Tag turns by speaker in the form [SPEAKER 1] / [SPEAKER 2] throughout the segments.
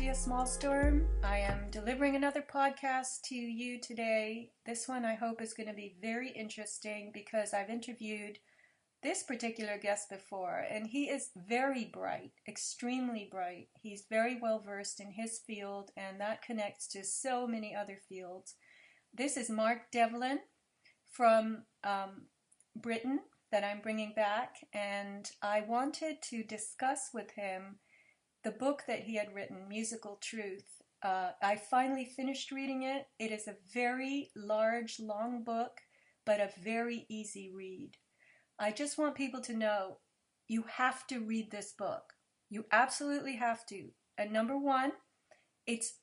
[SPEAKER 1] Sylvia Smallstorm. I am delivering another podcast to you today. This one I hope is going to be very interesting because I've interviewed this particular guest before, and he is very bright, extremely bright. He's very well versed in his field, and that connects to so many other fields. This is Mark Devlin from Britain that I'm bringing back, and I wanted to discuss with him the book that he had written, Musical Truth. I finally finished reading it. It is a very large, long book, but a very easy read. I just want people to know you have to read this book. You absolutely have to. And number one, it's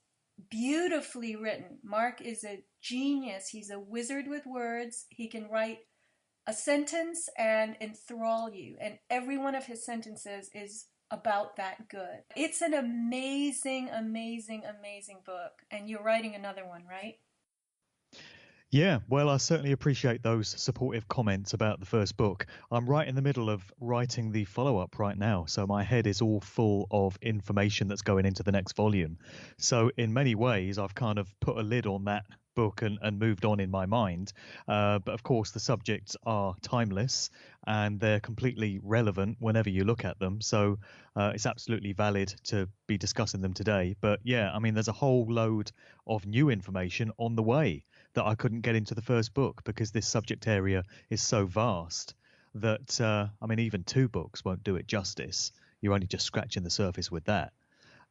[SPEAKER 1] beautifully written. Mark is a genius. He's a wizard with words. He can write a sentence and enthrall you. And every one of his sentences is about that good. It's an amazing, amazing, amazing book. And you're writing another one, right?
[SPEAKER 2] Yeah, well, I certainly appreciate those supportive comments about the first book. I'm right in the middle of writing the follow-up right now, so my head is all full of information that's going into the next volume. So in many ways, I've kind of put a lid on that book and moved on in my mind. But of course, the subjects are timeless and they're completely relevant whenever you look at them. So it's absolutely valid to be discussing them today. But yeah, I mean, there's a whole load of new information on the way that I couldn't get into the first book because this subject area is so vast that, I mean, even two books won't do it justice. You're only just scratching the surface with that.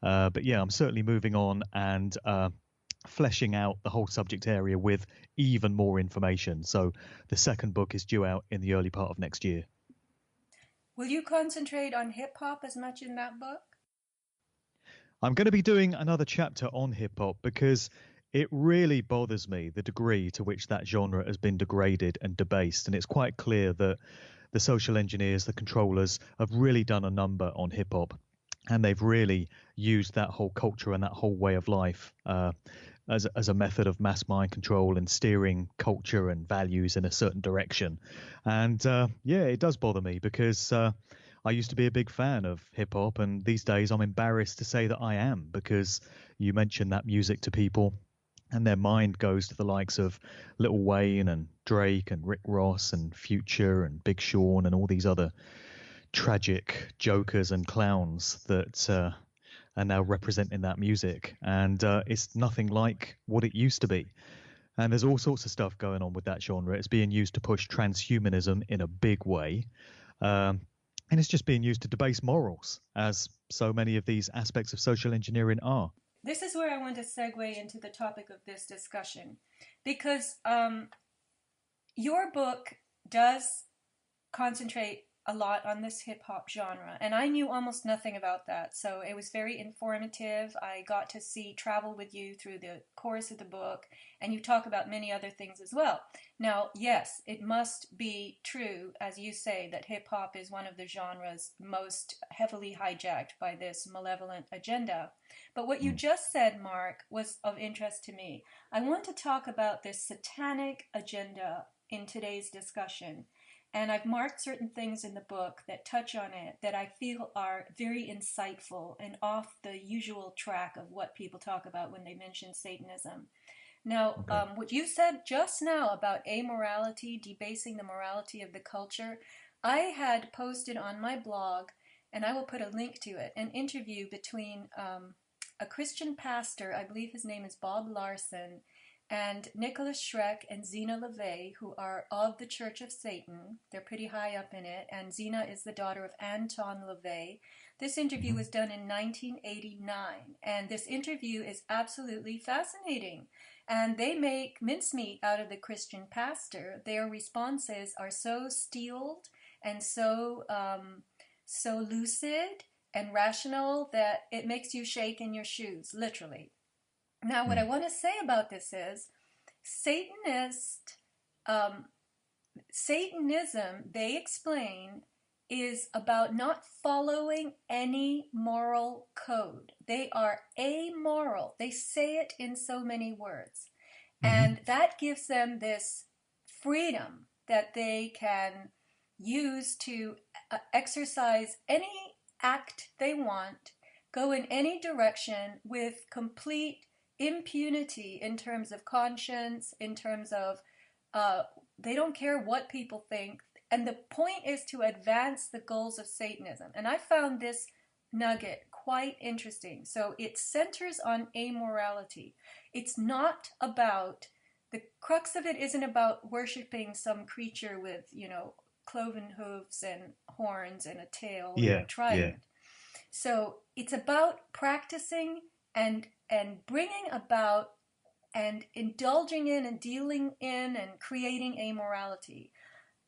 [SPEAKER 2] But yeah, I'm certainly moving on and fleshing out the whole subject area with even more information. So the second book is due out in the early part of next year.
[SPEAKER 1] Will you concentrate on hip hop as much in that book?
[SPEAKER 2] I'm going to be doing another chapter on hip hop because it really bothers me the degree to which that genre has been degraded and debased. And it's quite clear that the social engineers, the controllers, have really done a number on hip hop. And they've really used that whole culture and that whole way of life as a method of mass mind control and steering culture and values in a certain direction. And yeah, it does bother me because I used to be a big fan of hip hop, and these days I'm embarrassed to say that I am, because you mention that music to people and their mind goes to the likes of Lil Wayne and Drake and Rick Ross and Future and Big Sean and all these other tragic jokers and clowns that are now representing that music. And it's nothing like what it used to be. And there's all sorts of stuff going on with that genre. It's being used to push transhumanism in a big way. And it's just being used to debase morals, as so many of these aspects of social engineering are.
[SPEAKER 1] This is where I want to segue into the topic of this discussion, because your book does concentrate a lot on this hip-hop genre, and I knew almost nothing about that, so it was very informative. I got to travel with you through the course of the book, and you talk about many other things as well. Now, yes, it must be true, as you say, that hip-hop is one of the genres most heavily hijacked by this malevolent agenda. But what you just said, Mark, was of interest to me. I want to talk about this satanic agenda in today's discussion. And I've marked certain things in the book that touch on it that I feel are very insightful and off the usual track of what people talk about when they mention Satanism. Now, what you said just now about amorality, debasing the morality of the culture, I had posted on my blog, and I will put a link to it, an interview between a Christian pastor, I believe his name is Bob Larson, and Nicholas Schreck and Zena LaVey, who are of the Church of Satan. They're pretty high up in it, and Zena is the daughter of Anton LaVey. This interview was done in 1989, and this interview is absolutely fascinating. And they make mincemeat out of the Christian pastor. Their responses are so steeled and so lucid and rational that it makes you shake in your shoes, literally. Now, what I want to say about this is Satanism, they explain, is about not following any moral code. They are amoral. They say it in so many words. And that gives them this freedom that they can use to exercise any act they want go in any direction with complete impunity in terms of conscience, in terms of they don't care what people think. And the point is to advance the goals of Satanism. And I found this nugget quite interesting. So it centers on amorality. It's not about, the crux of it isn't about worshiping some creature with, cloven hooves and horns and a tail and a trident. So it's about practicing and bringing about and indulging in and dealing in and creating amorality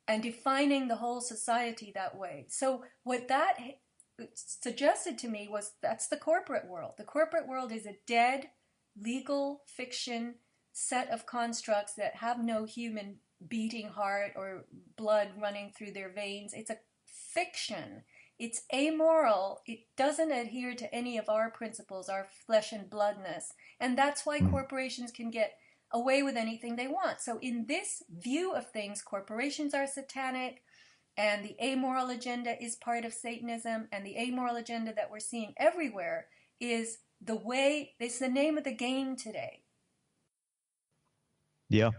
[SPEAKER 1] and defining the whole society that way. So what that suggested to me was that's the corporate world. The corporate world is a dead, legal fiction set of constructs that have no human beating heart or blood running through their veins. It's a fiction. It's amoral. It doesn't adhere to any of our principles, our flesh and bloodness. And that's why corporations can get away with anything they want. So in this view of things, corporations are satanic, and the amoral agenda is part of Satanism, and the amoral agenda that we're seeing everywhere is it's the name of the game today.
[SPEAKER 2] Yeah,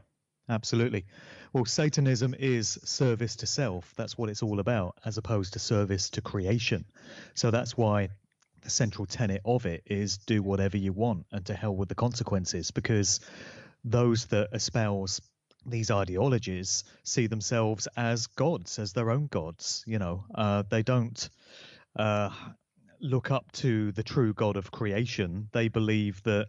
[SPEAKER 2] absolutely. Well, Satanism is service to self. That's what it's all about, as opposed to service to creation. So that's why the central tenet of it is do whatever you want and to hell with the consequences, because those that espouse these ideologies see themselves as gods, as their own gods. They don't look up to the true God of creation. They believe that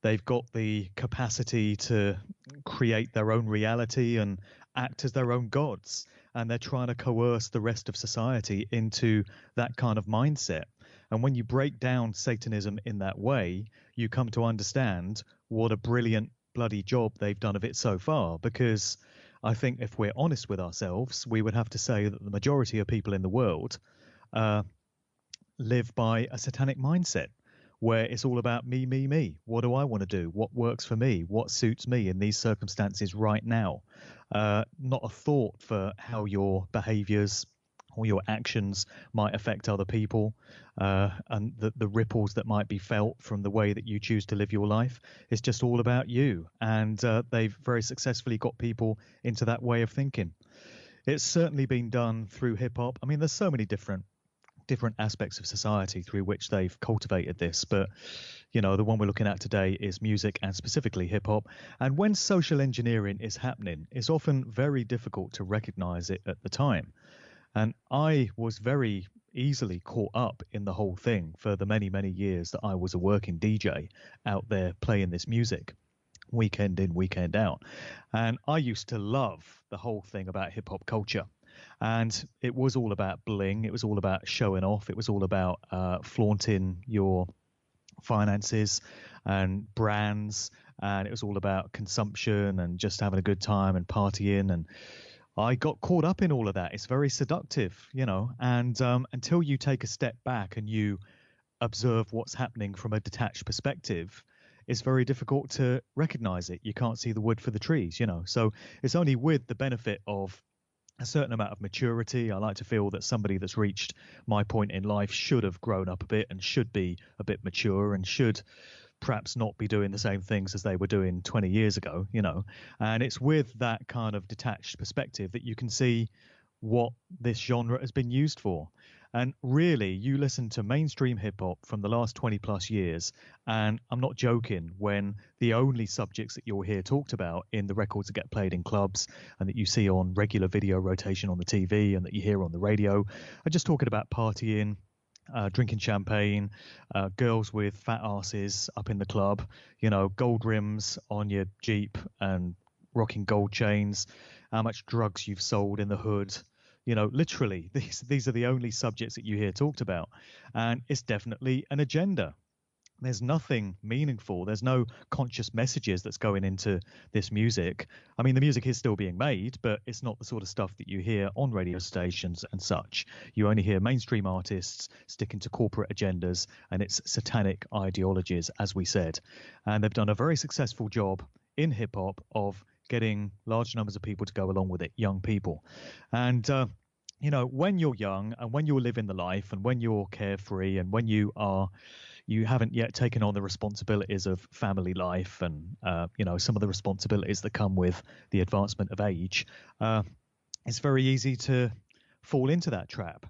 [SPEAKER 2] they've got the capacity to create their own reality and act as their own gods. And they're trying to coerce the rest of society into that kind of mindset. And when you break down Satanism in that way, you come to understand what a brilliant bloody job they've done of it so far. Because I think if we're honest with ourselves, we would have to say that the majority of people in the world live by a satanic mindset, where it's all about me, me, me. What do I want to do? What works for me? What suits me in these circumstances right now? Not a thought for how your behaviors or your actions might affect other people, and the ripples that might be felt from the way that you choose to live your life. It's just all about you. And they've very successfully got people into that way of thinking. It's certainly been done through hip hop. I mean, there's so many different aspects of society through which they've cultivated this, but the one we're looking at today is music, and specifically hip hop. And when social engineering is happening, it's often very difficult to recognize it at the time. And I was very easily caught up in the whole thing for the many, many years that I was a working DJ out there playing this music weekend in, weekend out. And I used to love the whole thing about hip hop culture. And it was all about bling. It was all about showing off. It was all about flaunting your finances and brands. And it was all about consumption and just having a good time and partying. And I got caught up in all of that. It's very seductive, and until you take a step back and you observe what's happening from a detached perspective, it's very difficult to recognize it. You can't see the wood for the trees, So it's only with the benefit of a certain amount of maturity. I like to feel that somebody that's reached my point in life should have grown up a bit and should be a bit mature and should perhaps not be doing the same things as they were doing 20 years ago, And it's with that kind of detached perspective that you can see what this genre has been used for. And really, you listen to mainstream hip hop from the last 20 plus years, and I'm not joking when the only subjects that you'll hear talked about in the records that get played in clubs and that you see on regular video rotation on the TV and that you hear on the radio are just talking about partying, drinking champagne, girls with fat asses up in the club, gold rims on your Jeep and rocking gold chains, how much drugs you've sold in the hood. Literally, these are the only subjects that you hear talked about. And it's definitely an agenda. There's nothing meaningful. There's no conscious messages that's going into this music. I mean, the music is still being made, but it's not the sort of stuff that you hear on radio stations and such. You only hear mainstream artists sticking to corporate agendas, and it's satanic ideologies, as we said. And they've done a very successful job in hip hop of getting large numbers of people to go along with it, young people. And when you're young and when you're living the life and when you're carefree and when you haven't yet taken on the responsibilities of family life and some of the responsibilities that come with the advancement of age, uh, it's very easy to fall into that trap.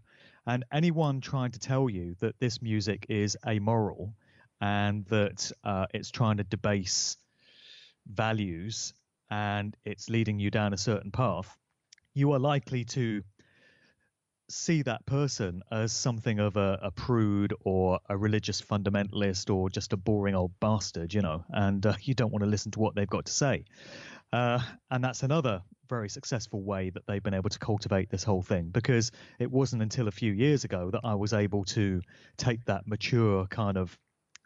[SPEAKER 2] And anyone trying to tell you that this music is amoral and that it's trying to debase values and it's leading you down a certain path, you are likely to see that person as something of a prude or a religious fundamentalist or just a boring old bastard, and you don't want to listen to what they've got to say. And that's another very successful way that they've been able to cultivate this whole thing, because it wasn't until a few years ago that I was able to take that mature kind of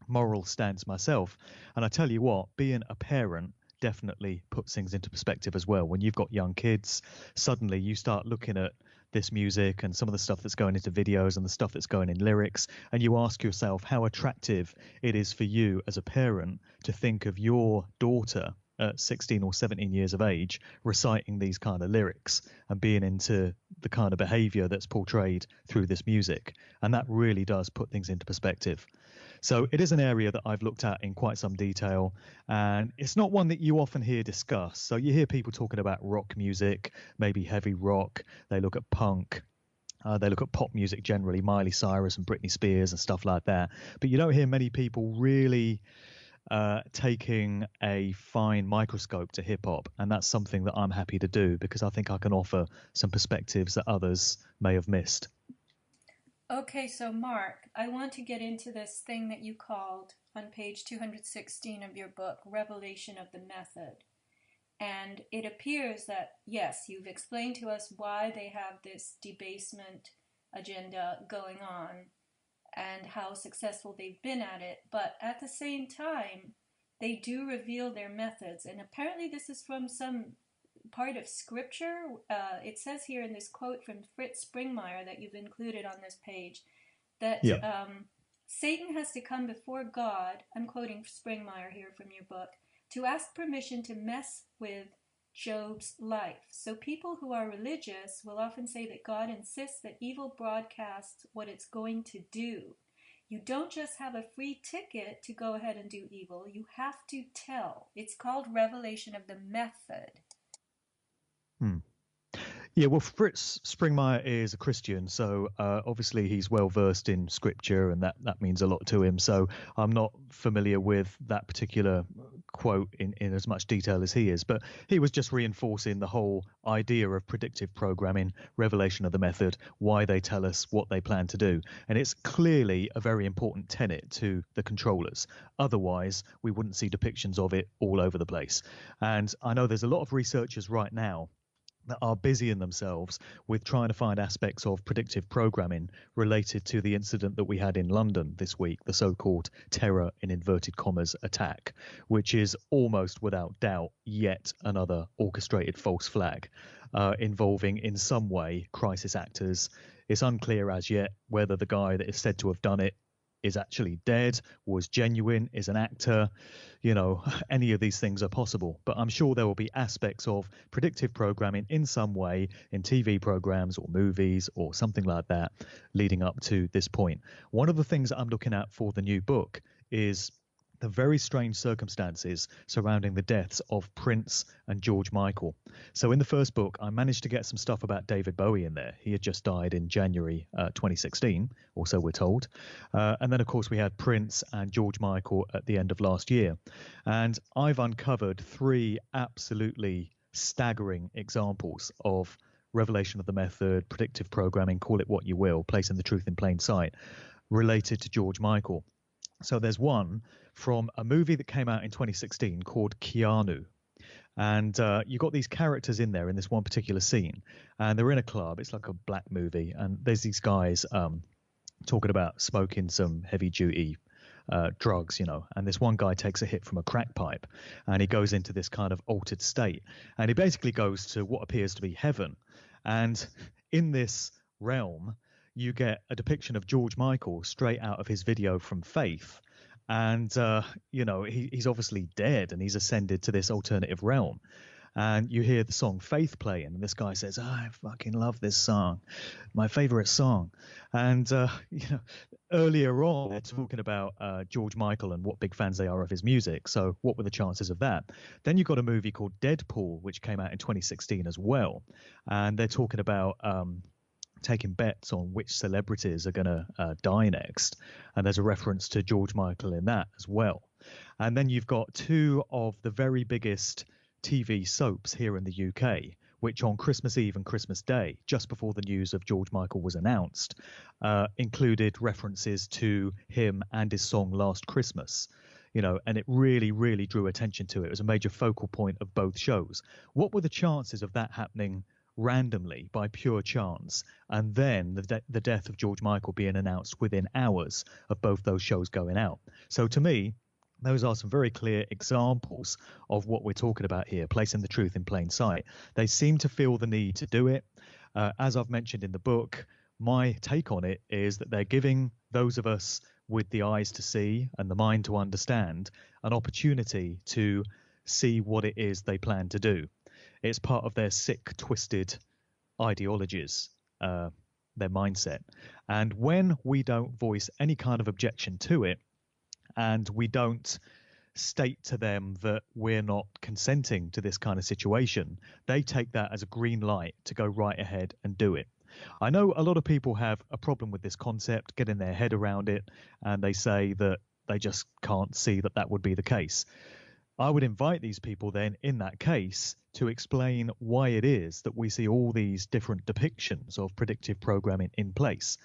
[SPEAKER 2] moral stance myself. And I tell you what, being a parent definitely puts things into perspective as well. When you've got young kids, suddenly you start looking at this music and some of the stuff that's going into videos and the stuff that's going in lyrics, and you ask yourself how attractive it is for you as a parent to think of your daughter at 16 or 17 years of age reciting these kind of lyrics and being into the kind of behavior that's portrayed through this music. And that really does put things into perspective. So it is an area that I've looked at in quite some detail, and it's not one that you often hear discussed. So you hear people talking about rock music, maybe heavy rock, they look at punk, they look at pop music generally, Miley Cyrus and Britney Spears and stuff like that. But you don't hear many people really taking a fine microscope to hip hop. And that's something that I'm happy to do because I think I can offer some perspectives that others may have missed.
[SPEAKER 1] Okay, so Mark, I want to get into this thing that you called on page 216 of your book, Revelation of the Method. And it appears that, yes, you've explained to us why they have this debasement agenda going on and how successful they've been at it. But at the same time, they do reveal their methods. And apparently, this is from some part of scripture. It says here in this quote from Fritz Springmeier that you've included on this page that
[SPEAKER 2] Yeah.
[SPEAKER 1] Satan has to come before God, I'm quoting Springmeier here from your book, to ask permission to mess with Job's life. So people who are religious will often say that God insists that evil broadcasts what it's going to do. You don't just have a free ticket to go ahead and do evil, you have to tell. It's called revelation of the method.
[SPEAKER 2] Hmm. Yeah, well, Fritz Springmeier is a Christian, so obviously he's well versed in scripture, and that means a lot to him. So I'm not familiar with that particular quote in as much detail as he is, but he was just reinforcing the whole idea of predictive programming, revelation of the method, why they tell us what they plan to do. And it's clearly a very important tenet to the controllers. Otherwise, we wouldn't see depictions of it all over the place. And I know there's a lot of researchers right now that are busying themselves with trying to find aspects of predictive programming related to the incident that we had in London this week, the so-called terror in inverted commas attack, which is almost without doubt yet another orchestrated false flag involving in some way crisis actors. It's unclear as yet whether the guy that is said to have done it is actually dead, was genuine, is an actor. Any of these things are possible. But I'm sure there will be aspects of predictive programming in some way in TV programs or movies or something like that leading up to this point. One of the things I'm looking at for the new book is the very strange circumstances surrounding the deaths of Prince and George Michael. So in the first book, I managed to get some stuff about David Bowie in there. He had just died in January 2016, or so we're told. And then, of course, we had Prince and George Michael at the end of last year. And I've uncovered three absolutely staggering examples of revelation of the method, predictive programming, call it what you will, placing the truth in plain sight, related to George Michael. So there's one from a movie that came out in 2016 called Keanu. And you got these characters in there in this one particular scene, and they're in a club. It's like a black movie, and there's these guys talking about smoking some heavy duty drugs, and this one guy takes a hit from a crack pipe, and he goes into this kind of altered state, and he basically goes to what appears to be heaven. And in this realm, you get a depiction of George Michael straight out of his video from Faith. And, he's obviously dead and he's ascended to this alternative realm. and you hear the song Faith playing, and this guy says, I fucking love this song, my favorite song. And, earlier on, they're talking about George Michael and what big fans they are of his music. So, what were the chances of that? Then you've got a movie called Deadpool, which came out in 2016 as well. And they're talking about taking bets on which celebrities are going to die next. And there's a reference to George Michael in that as well. And then you've got two of the very biggest TV soaps here in the UK, which on Christmas Eve and Christmas Day, just before the news of George Michael was announced, included references to him and his song Last Christmas. And it really, really drew attention to it. It was a major focal point of both shows. What were the chances of that happening randomly by pure chance, and then the death of George Michael being announced within hours of both those shows going out? So to me, those are some very clear examples of what we're talking about here, placing the truth in plain sight. They seem to feel the need to do it. As I've mentioned in the book, my take on it is that they're giving those of us with the eyes to see and the mind to understand an opportunity to see what it is they plan to do. It's part of their sick, twisted ideologies, their mindset. And when we don't voice any kind of objection to it, and we don't state to them that we're not consenting to this kind of situation, they take that as a green light to go right ahead and do it. I know a lot of people have a problem with this concept, getting their head around it, and they say that they just can't see that that would be the case. I would invite these people then, in that case, to explain why it is that we see all these different depictions of predictive programming in place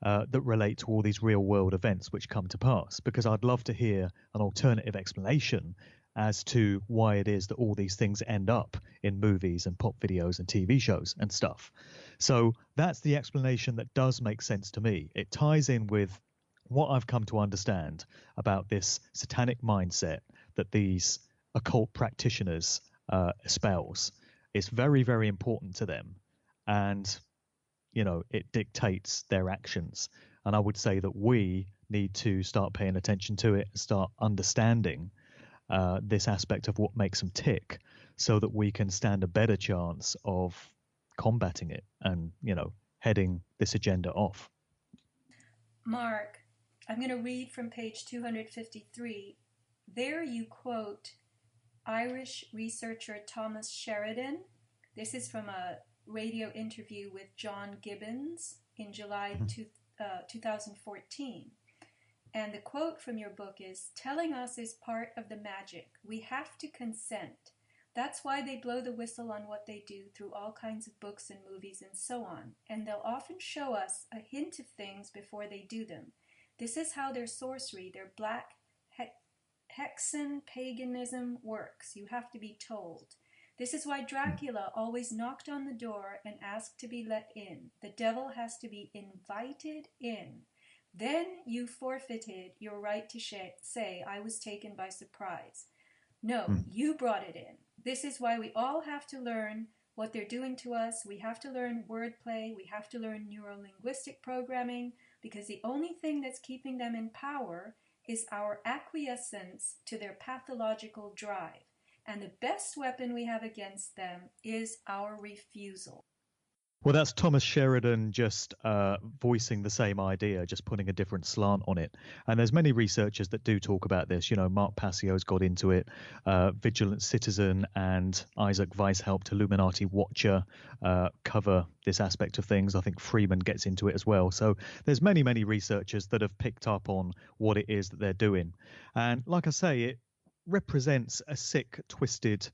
[SPEAKER 2] that relate to all these real world events which come to pass, because I'd love to hear an alternative explanation as to why it is that all these things end up in movies and pop videos and TV shows and stuff. So that's the explanation that does make sense to me. It ties in with what I've come to understand about this satanic mindset that these occult practitioners espouse. It's very, very important to them. And, it dictates their actions. And I would say that we need to start paying attention to it and start understanding this aspect of what makes them tick, so that we can stand a better chance of combating it and, heading this agenda off.
[SPEAKER 1] Mark, I'm going to read from page 253. There you quote Irish researcher Thomas Sheridan. This is from a radio interview with John Gibbons in July 2014. And the quote from your book is, telling us is part of the magic. We have to consent. That's why they blow the whistle on what they do through all kinds of books and movies and so on. And they'll often show us a hint of things before they do them. This is how their sorcery, their black Hexen paganism works. You have to be told. This is why Dracula always knocked on the door and asked to be let in. The devil has to be invited in. Then you forfeited your right to say, I was taken by surprise. No, you brought it in. This is why we all have to learn what they're doing to us. We have to learn wordplay. We have to learn neuro-linguistic programming, because the only thing that's keeping them in power is our acquiescence to their pathological drive. And the best weapon we have against them is our refusal.
[SPEAKER 2] Well, that's Thomas Sheridan just voicing the same idea, just putting a different slant on it. And there's many researchers that do talk about this. Mark Passio's got into it. Vigilant Citizen and Isaac Weishaupt, Illuminati Watcher, cover this aspect of things. I think Freeman gets into it as well. So there's many, many researchers that have picked up on what it is that they're doing. And like I say, it represents a sick, twisted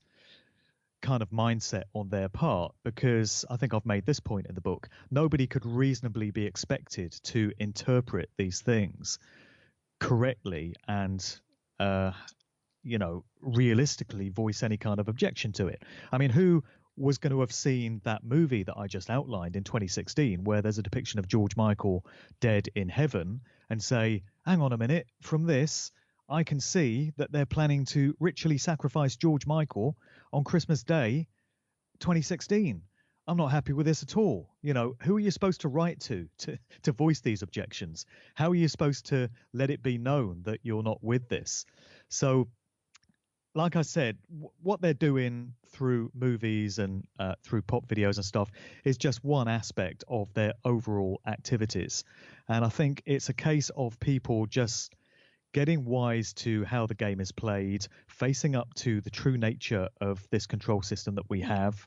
[SPEAKER 2] kind of mindset on their part, because I think I've made this point in the book. Nobody could reasonably be expected to interpret these things correctly and realistically voice any kind of objection to it. I mean, who was going to have seen that movie that I just outlined in 2016, where there's a depiction of George Michael dead in heaven, and say, hang on a minute, from this I can see that they're planning to ritually sacrifice George Michael on Christmas Day 2016. I'm not happy with this at all. Who are you supposed to write to voice these objections? How are you supposed to let it be known that you're not with this? So like I said, what they're doing through movies and through pop videos and stuff is just one aspect of their overall activities. And I think it's a case of people just getting wise to how the game is played, facing up to the true nature of this control system that we have,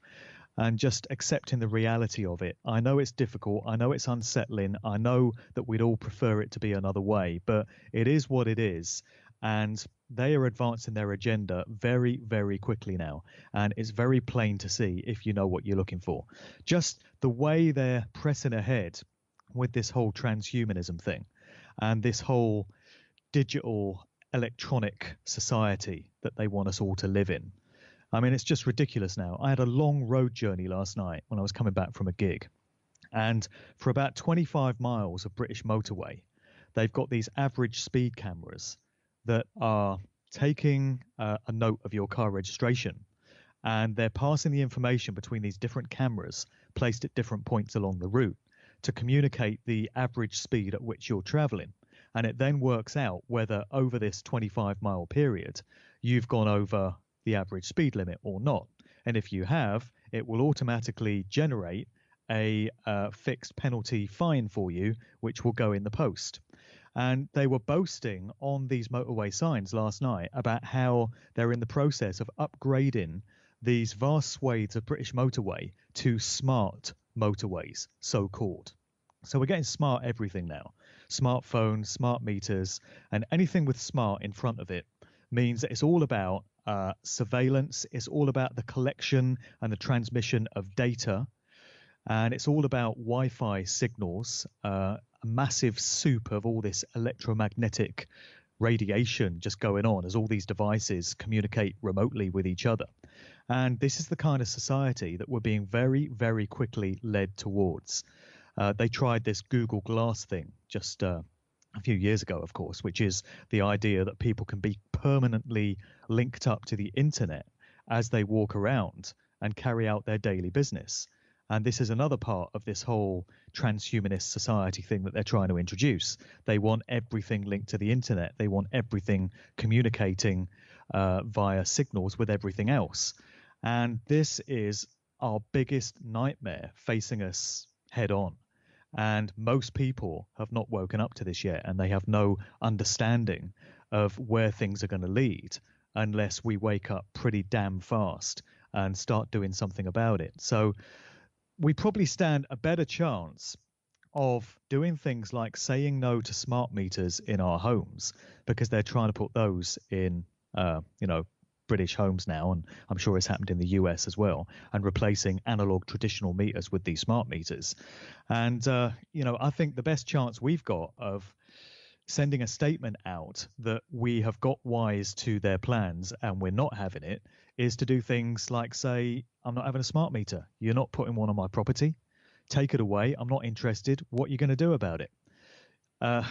[SPEAKER 2] and just accepting the reality of it. I know it's difficult. I know it's unsettling. I know that we'd all prefer it to be another way, but it is what it is. And they are advancing their agenda very, very quickly now. And it's very plain to see if you know what you're looking for. Just the way they're pressing ahead with this whole transhumanism thing and this whole digital electronic society that they want us all to live in. I mean, it's just ridiculous now. I had a long road journey last night when I was coming back from a gig. And for about 25 miles of British motorway, they've got these average speed cameras that are taking a note of your car registration. And they're passing the information between these different cameras placed at different points along the route to communicate the average speed at which you're traveling. And it then works out whether over this 25-mile period, you've gone over the average speed limit or not. And if you have, it will automatically generate a fixed penalty fine for you, which will go in the post. And they were boasting on these motorway signs last night about how they're in the process of upgrading these vast swathes of British motorway to smart motorways, so called. So we're getting smart everything now. Smartphones, smart meters, and anything with smart in front of it means that it's all about surveillance. It's all about the collection and the transmission of data. And it's all about Wi-Fi signals, a massive soup of all this electromagnetic radiation just going on as all these devices communicate remotely with each other. And this is the kind of society that we're being very, very quickly led towards. They tried this Google Glass thing just a few years ago, of course, which is the idea that people can be permanently linked up to the internet as they walk around and carry out their daily business. And this is another part of this whole transhumanist society thing that they're trying to introduce. They want everything linked to the internet. They want everything communicating via signals with everything else. And this is our biggest nightmare facing us head on. And most people have not woken up to this yet, and they have no understanding of where things are going to lead unless we wake up pretty damn fast and start doing something about it. So we probably stand a better chance of doing things like saying no to smart meters in our homes because they're trying to put those in, British homes now, and I'm sure it's happened in the US as well, and replacing analog traditional meters with these smart meters. And, I think the best chance we've got of sending a statement out that we have got wise to their plans and we're not having it is to do things like say, I'm not having a smart meter. You're not putting one on my property. Take it away. I'm not interested. What are you going to do about it? Uh,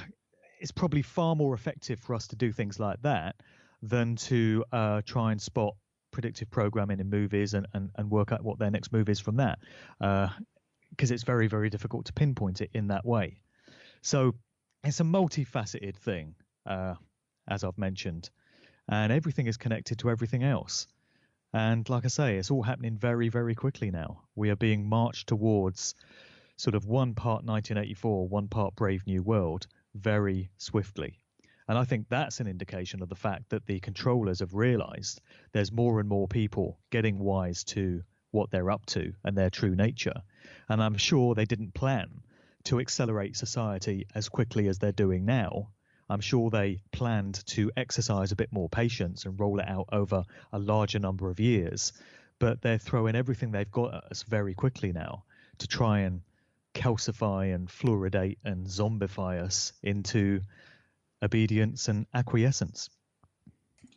[SPEAKER 2] it's probably far more effective for us to do things like that than to try and spot predictive programming in movies and work out what their next move is from that. Because it's very, very difficult to pinpoint it in that way. So it's a multifaceted thing, as I've mentioned, and everything is connected to everything else. And like I say, it's all happening very, very quickly now. We are being marched towards sort of one part 1984, one part Brave New World very swiftly. And I think that's an indication of the fact that the controllers have realized there's more and more people getting wise to what they're up to and their true nature. And I'm sure they didn't plan to accelerate society as quickly as they're doing now. I'm sure they planned to exercise a bit more patience and roll it out over a larger number of years. But they're throwing everything they've got at us very quickly now to try and calcify and fluoridate and zombify us into obedience and acquiescence.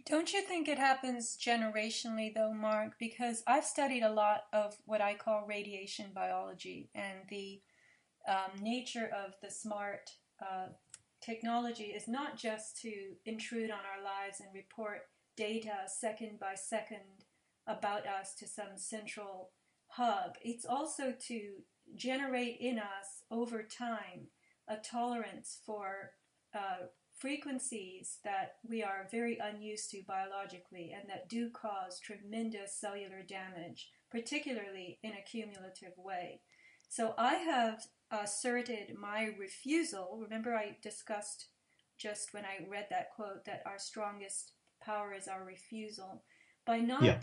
[SPEAKER 1] Don't you think it happens generationally, though, Mark? Because I've studied a lot of what I call radiation biology, and the nature of the smart technology is not just to intrude on our lives and report data second by second about us to some central hub. It's also to generate in us over time a tolerance for frequencies that we are very unused to biologically and that do cause tremendous cellular damage, particularly in a cumulative way. So I have asserted my refusal. Remember, I discussed just when I read that quote that our strongest power is our refusal. By
[SPEAKER 2] Yeah.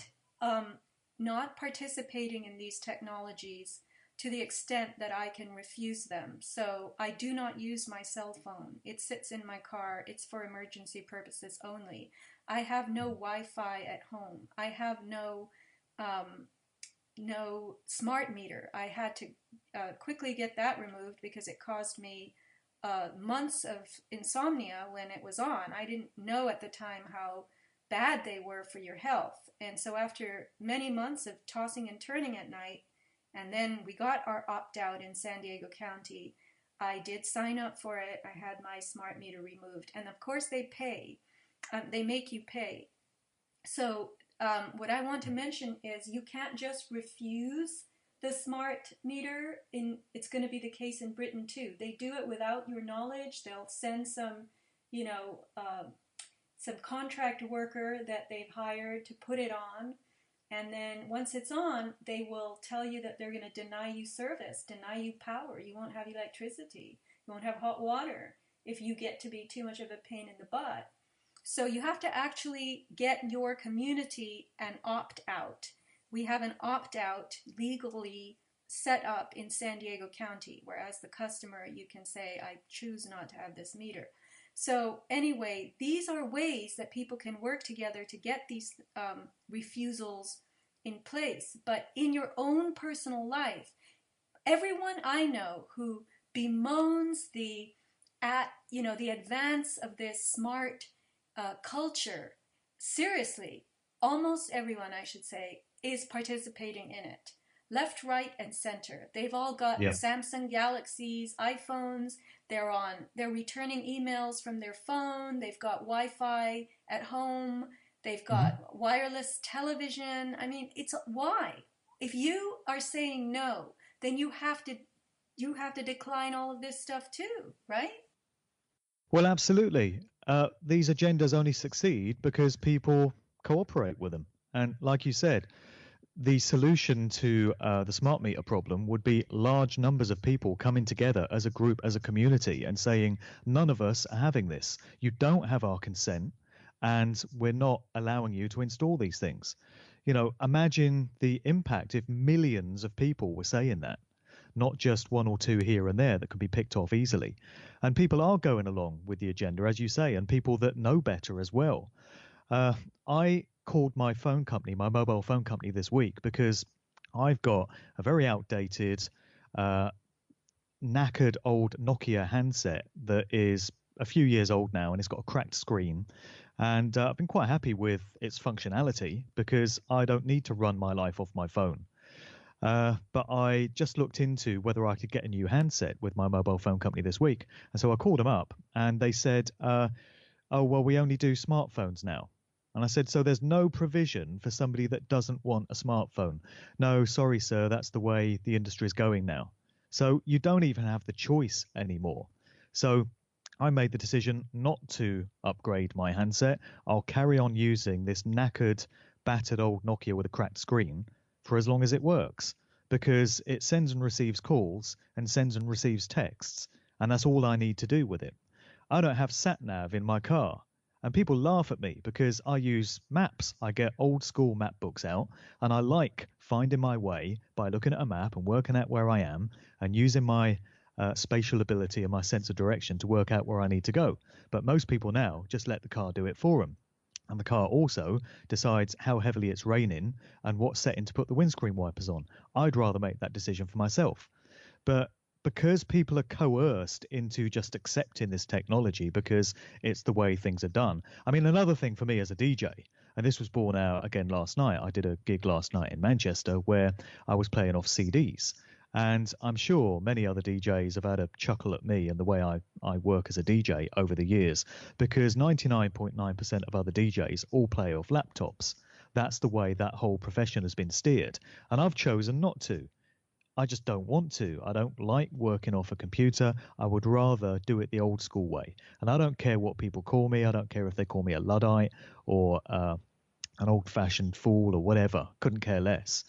[SPEAKER 1] not participating in these technologies to the extent that I can refuse them. So I do not use my cell phone. It sits in my car. It's for emergency purposes only. I have no Wi-Fi at home. I have no smart meter. I had to quickly get that removed because it caused me months of insomnia when it was on. I didn't know at the time how bad they were for your health. And so after many months of tossing and turning at night, and then we got our opt-out in San Diego County, I did sign up for it. I had my smart meter removed. And of course they pay. They make you pay. So what I want to mention is you can't just refuse the smart meter. It's going to be the case in Britain too. They do it without your knowledge. They'll send some, some contract worker that they've hired to put it on. And then once it's on, they will tell you that they're going to deny you service, deny you power. You won't have electricity. You won't have hot water if you get to be too much of a pain in the butt. So you have to actually get your community an opt-out. We have an opt-out legally set up in San Diego County, whereas the customer, you can say, I choose not to have this meter. So anyway, these are ways that people can work together to get these refusals in place. But in your own personal life, everyone I know who bemoans the advance of this smart culture, seriously, almost everyone, I should say, is participating in it. Left, right, and center. They've all got Samsung Galaxies, iPhones. They're returning emails from their phone. They've got Wi-Fi at home. They've got wireless television. I mean, it's why? If you are saying no, then you have to decline all of this stuff too, right?
[SPEAKER 2] Well, absolutely. These agendas only succeed because people cooperate with them. And like you said, the solution to the smart meter problem would be large numbers of people coming together as a group, as a community, and saying, none of us are having this. You don't have our consent, and we're not allowing you to install these things. Imagine the impact if millions of people were saying that, not just one or two here and there that could be picked off easily. And people are going along with the agenda, as you say, and people that know better as well. I called my phone company, my mobile phone company this week, because I've got a very outdated, knackered old Nokia handset that is a few years old now, and it's got a cracked screen. And I've been quite happy with its functionality because I don't need to run my life off my phone. But I just looked into whether I could get a new handset with my mobile phone company this week. And so I called them up and they said, oh, well, we only do smartphones now. And I said, so there's no provision for somebody that doesn't want a smartphone? No, sorry, sir, that's the way the industry is going now. So you don't even have the choice anymore. So I made the decision not to upgrade my handset. I'll carry on using this knackered, battered old Nokia with a cracked screen for as long as it works, because it sends and receives calls and sends and receives texts, and that's all I need to do with it. I don't have sat nav in my car. And people laugh at me because I use maps. I get old school map books out and I like finding my way by looking at a map and working out where I am and using my spatial ability and my sense of direction to work out where I need to go. But most people now just let the car do it for them. And the car also decides how heavily it's raining and what setting to put the windscreen wipers on. I'd rather make that decision for myself. But because people are coerced into just accepting this technology because it's the way things are done. I mean, another thing for me as a DJ, and this was borne out again last night. I did a gig last night in Manchester where I was playing off CDs. And I'm sure many other DJs have had a chuckle at me and the way I work as a DJ over the years, because 99.9% of other DJs all play off laptops. That's the way that whole profession has been steered. And I've chosen not to. I just don't want to. I don't like working off a computer. I would rather do it the old school way. And I don't care what people call me. I don't care if they call me a Luddite or an old fashioned fool or whatever. Couldn't care less.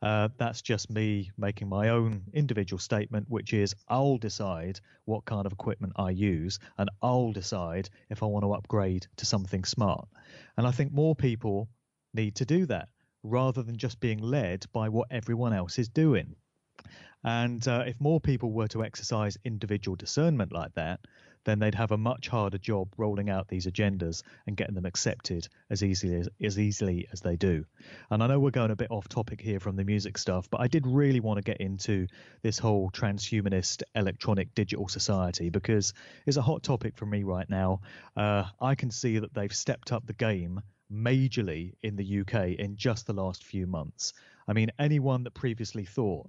[SPEAKER 2] That's just me making my own individual statement, which is I'll decide what kind of equipment I use and I'll decide if I want to upgrade to something smart. And I think more people need to do that rather than just being led by what everyone else is doing. And if more people were to exercise individual discernment like that, then they'd have a much harder job rolling out these agendas and getting them accepted as easily as they do. And I know we're going a bit off topic here from the music stuff, but I did really want to get into this whole transhumanist electronic digital society because it's a hot topic for me right now. I can see that they've stepped up the game majorly in the UK in just the last few months. I mean, anyone that previously thought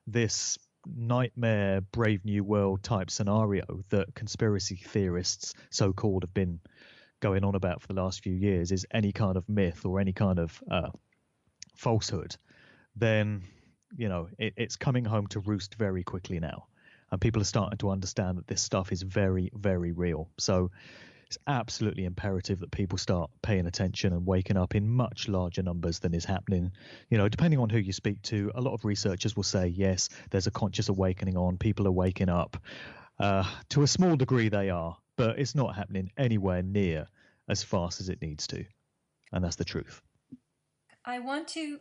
[SPEAKER 2] this nightmare Brave New World type scenario that conspiracy theorists, so called, have been going on about for the last few years is any kind of myth or any kind of falsehood, then it's coming home to roost very quickly now, and people are starting to understand that this stuff is very, very real. So it's absolutely imperative that people start paying attention and waking up in much larger numbers than is happening. Depending on who you speak to, a lot of researchers will say, yes, there's a conscious awakening on, people are waking up. To a small degree they are, but it's not happening anywhere near as fast as it needs to. And that's the truth.
[SPEAKER 1] I want to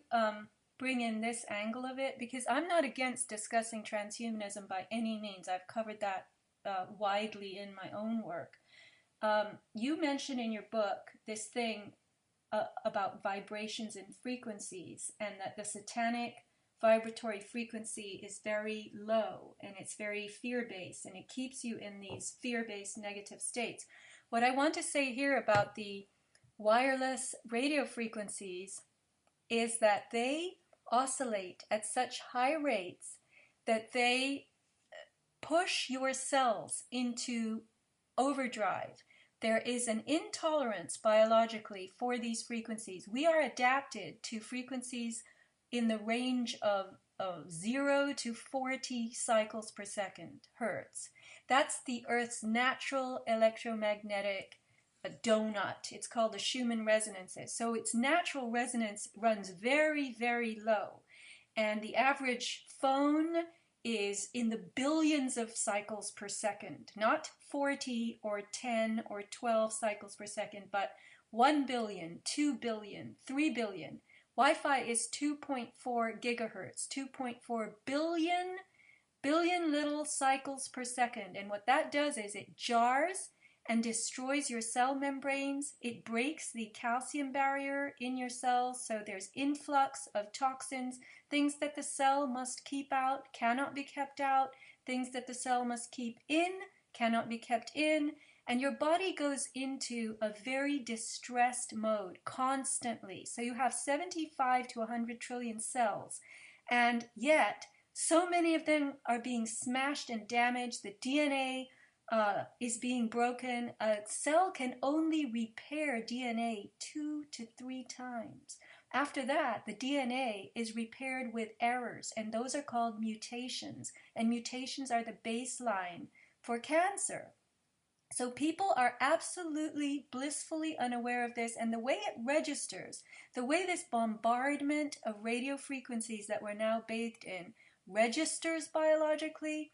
[SPEAKER 1] bring in this angle of it because I'm not against discussing transhumanism by any means. I've covered that widely in my own work. You mention in your book this thing about vibrations and frequencies, and that the satanic vibratory frequency is very low and it's very fear-based and it keeps you in these fear-based negative states. What I want to say here about the wireless radio frequencies is that they oscillate at such high rates that they push your cells into overdrive. There is an intolerance biologically for these frequencies. We are adapted to frequencies in the range of 0 to 40 cycles per second, hertz. That's the Earth's natural electromagnetic donut. It's called the Schumann resonances. So its natural resonance runs very, very low. And the average phone is in the billions of cycles per second, not 40 or 10 or 12 cycles per second, but 1 billion, 2 billion, 3 billion. Wi-Fi is 2.4 gigahertz, 2.4 billion little cycles per second. And what that does is it jars and destroys your cell membranes. It breaks the calcium barrier in your cells, so there's influx of toxins. Things that the cell must keep out cannot be kept out. Things that the cell must keep in cannot be kept in. And your body goes into a very distressed mode constantly. So you have 75 to 100 trillion cells. And yet, so many of them are being smashed and damaged. The DNA is being broken. A cell can only repair DNA 2 to 3 times. After that, the DNA is repaired with errors, and those are called mutations. And mutations are the baseline for cancer. So people are absolutely blissfully unaware of this, and the way it registers, the way this bombardment of radio frequencies that we're now bathed in registers biologically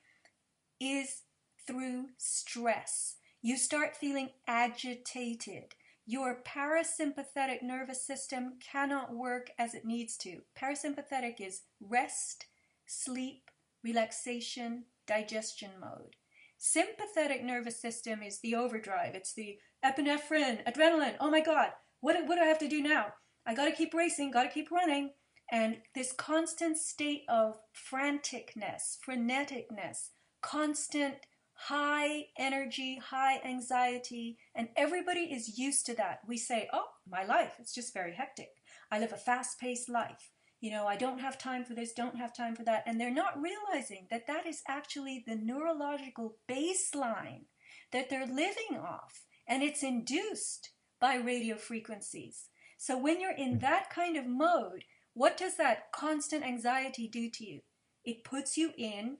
[SPEAKER 1] is through stress. You start feeling agitated. Your parasympathetic nervous system cannot work as it needs to. Parasympathetic is rest, sleep, relaxation, digestion mode. Sympathetic nervous system is the overdrive. It's the epinephrine, adrenaline. Oh my God, what do I have to do now? I gotta keep racing, gotta keep running. And this constant state of franticness, freneticness, constant high energy, high anxiety, and everybody is used to that. We say, oh, my life, it's just very hectic. I live a fast-paced life. I don't have time for this, don't have time for that. And they're not realizing that that is actually the neurological baseline that they're living off. And it's induced by radio frequencies. So when you're in that kind of mode, what does that constant anxiety do to you? it puts you in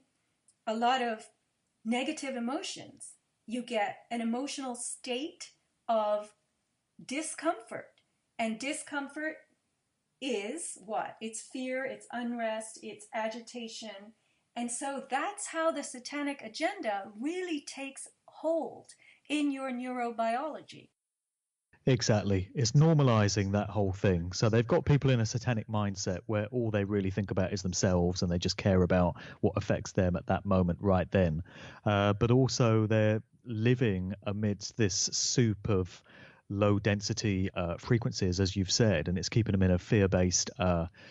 [SPEAKER 1] a lot of negative emotions. You get an emotional state of discomfort. And discomfort is what? It's fear, it's unrest, it's agitation. And so that's how the satanic agenda really takes hold in your neurobiology.
[SPEAKER 2] Exactly. It's normalizing that whole thing. So they've got people in a satanic mindset where all they really think about is themselves and they just care about what affects them at that moment right then. But also they're living amidst this soup of low density frequencies, as you've said, and it's keeping them in a fear based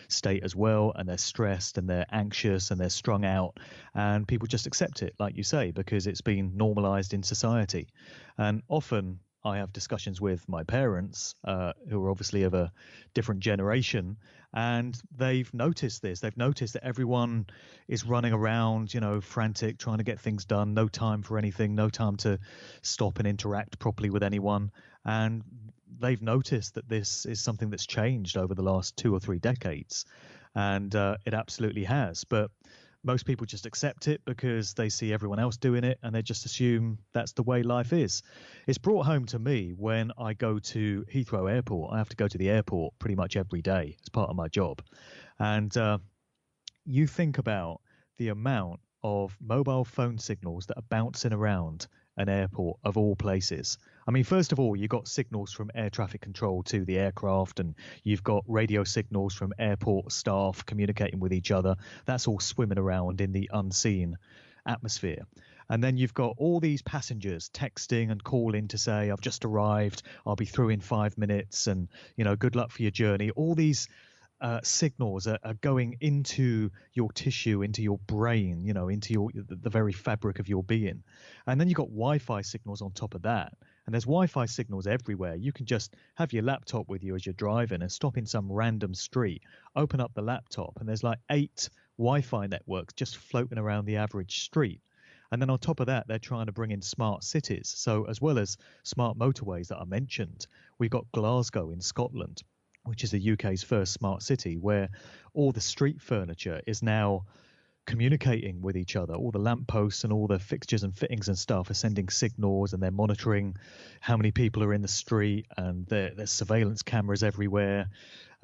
[SPEAKER 2] state as well. And they're stressed and they're anxious and they're strung out. And people just accept it, like you say, because it's been normalized in society. And often, I have discussions with my parents, who are obviously of a different generation, and they've noticed this. They've noticed that everyone is running around, frantic, trying to get things done, no time for anything, no time to stop and interact properly with anyone. And they've noticed that this is something that's changed over the last 2 or 3 decades, and it absolutely has. But most people just accept it because they see everyone else doing it and they just assume that's the way life is. It's brought home to me when I go to Heathrow Airport. I have to go to the airport pretty much every day as part of my job. And you think about the amount of mobile phone signals that are bouncing around an airport of all places. I mean, first of all, you've got signals from air traffic control to the aircraft, and you've got radio signals from airport staff communicating with each other. That's all swimming around in the unseen atmosphere. And then you've got all these passengers texting and calling to say, I've just arrived, I'll be through in 5 minutes, and, good luck for your journey. All these signals are going into your tissue, into your brain, into the very fabric of your being. And then you've got Wi-Fi signals on top of that. And there's Wi-Fi signals everywhere. You can just have your laptop with you as you're driving and stop in some random street, open up the laptop, and there's like 8 Wi-Fi networks just floating around the average street. And then on top of that, they're trying to bring in smart cities. So as well as smart motorways that I mentioned, we've got Glasgow in Scotland, which is the UK's first smart city, where all the street furniture is now communicating with each other. All the lampposts and all the fixtures and fittings and stuff are sending signals, and they're monitoring how many people are in the street, and there's surveillance cameras everywhere.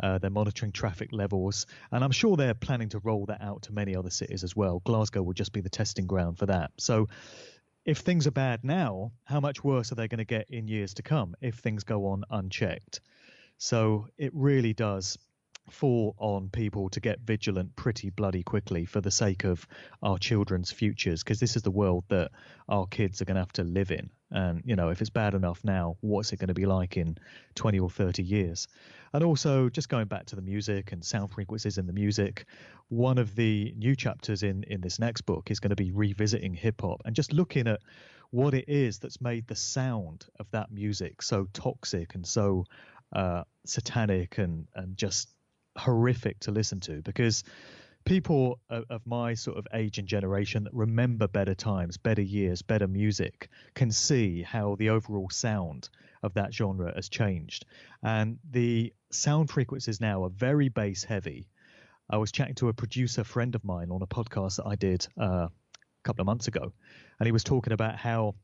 [SPEAKER 2] They're monitoring traffic levels, and I'm sure they're planning to roll that out to many other cities as well. Glasgow will just be the testing ground for that. So if things are bad now, how much worse are they going to get in years to come if things go on unchecked? So it really does fall on people to get vigilant pretty bloody quickly for the sake of our children's futures, because this is the world that our kids are going to have to live in. And, if it's bad enough now, what's it going to be like in 20 or 30 years? And also, just going back to the music and sound frequencies in the music, one of the new chapters in this next book is going to be revisiting hip hop and just looking at what it is that's made the sound of that music so toxic and so satanic and just horrific to listen to, because people of my sort of age and generation that remember better times, better years, better music, can see how the overall sound of that genre has changed. And the sound frequencies now are very bass heavy. I was chatting to a producer friend of mine on a podcast that I did a couple of months ago, and he was talking about how,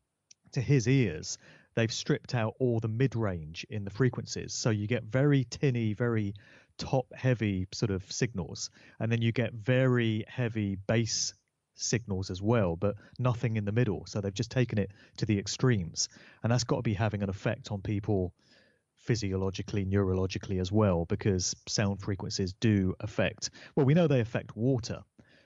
[SPEAKER 2] to his ears, they've stripped out all the mid-range in the frequencies. So you get very tinny, very top-heavy sort of signals, and then you get very heavy bass signals as well, but nothing in the middle. So they've just taken it to the extremes. And that's got to be having an effect on people physiologically, neurologically as well, because sound frequencies do affect, well, we know they affect water.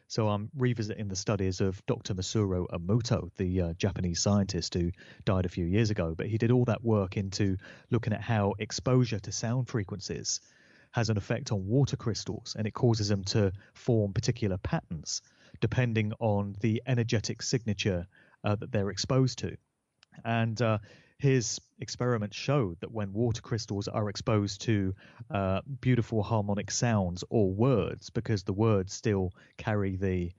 [SPEAKER 2] So I'm revisiting the studies of Dr. Masuro Emoto, the Japanese scientist who died a few years ago. But he did all that work into looking at how exposure to sound frequencies has an effect on water crystals, and it causes them to form particular patterns depending on the energetic signature that they're exposed to. And his experiments showed that when water crystals are exposed to beautiful harmonic sounds or words, because the words still carry the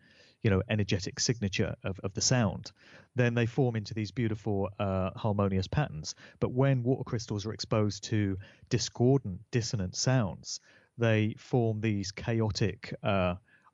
[SPEAKER 2] energetic signature of the sound, then they form into these beautiful harmonious patterns. But when water crystals are exposed to discordant, dissonant sounds, they form these chaotic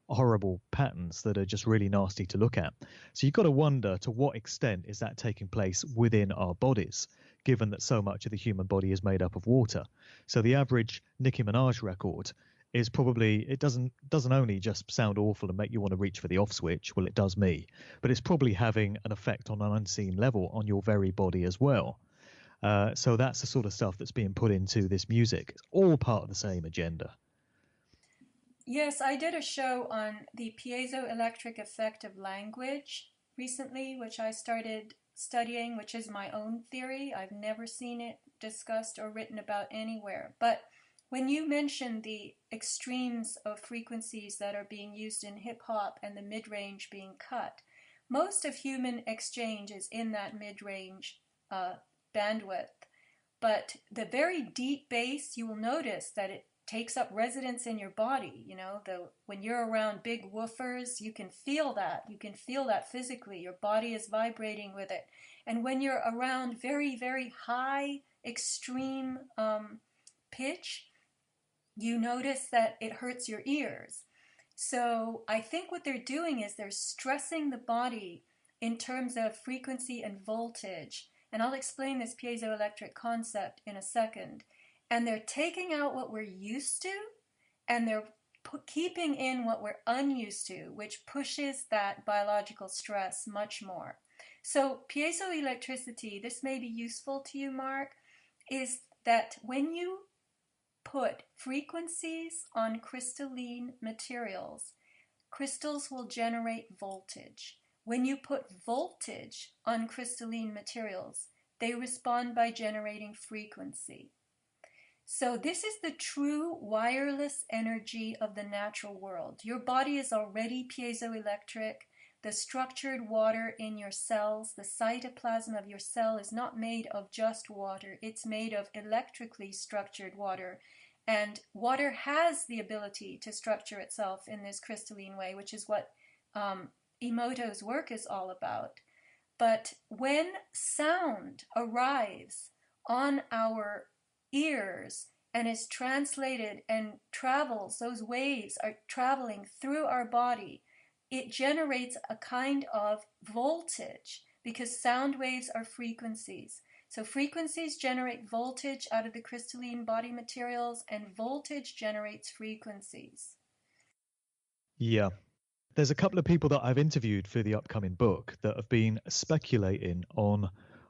[SPEAKER 2] horrible patterns that are just really nasty to look at. So you've got to wonder, to what extent is that taking place within our bodies, given that so much of the human body is made up of water. So the average Nicki Minaj record is probably, it doesn't only just sound awful and make you want to reach for the off switch, well, it does me, but it's probably having an effect on an unseen level on your very body as well. So that's the sort of stuff that's being put into this music. It's all part of the same agenda.
[SPEAKER 1] Yes, I did a show on the piezoelectric effect of language recently, which I started studying, which is my own theory. I've never seen it discussed or written about anywhere. But when you mention the extremes of frequencies that are being used in hip hop and the mid range being cut, most of human exchange is in that mid range bandwidth. But the very deep bass, you will notice that it takes up residence in your body. When you're around big woofers, you can feel that. You can feel that physically. Your body is vibrating with it. And when you're around very, very high, extreme pitch, you notice that it hurts your ears. So I think what they're doing is they're stressing the body in terms of frequency and voltage. And I'll explain this piezoelectric concept in a second. And they're taking out what we're used to, and they're keeping in what we're unused to, which pushes that biological stress much more. So piezoelectricity, this may be useful to you, Mark, is that when you put frequencies on crystalline materials, crystals will generate voltage. When you put voltage on crystalline materials, they respond by generating frequency. So this is the true wireless energy of the natural world. Your body is already piezoelectric. The structured water in your cells, the cytoplasm of your cell, is not made of just water. It's made of electrically structured water. And water has the ability to structure itself in this crystalline way, which is what Emoto's work is all about. But when sound arrives on our ears and is translated and travels, those waves are traveling through our body, it generates a kind of voltage, because sound waves are frequencies. So frequencies generate voltage out of the crystalline body materials, and voltage generates frequencies.
[SPEAKER 2] Yeah. There's a couple of people that I've interviewed for the upcoming book that have been speculating on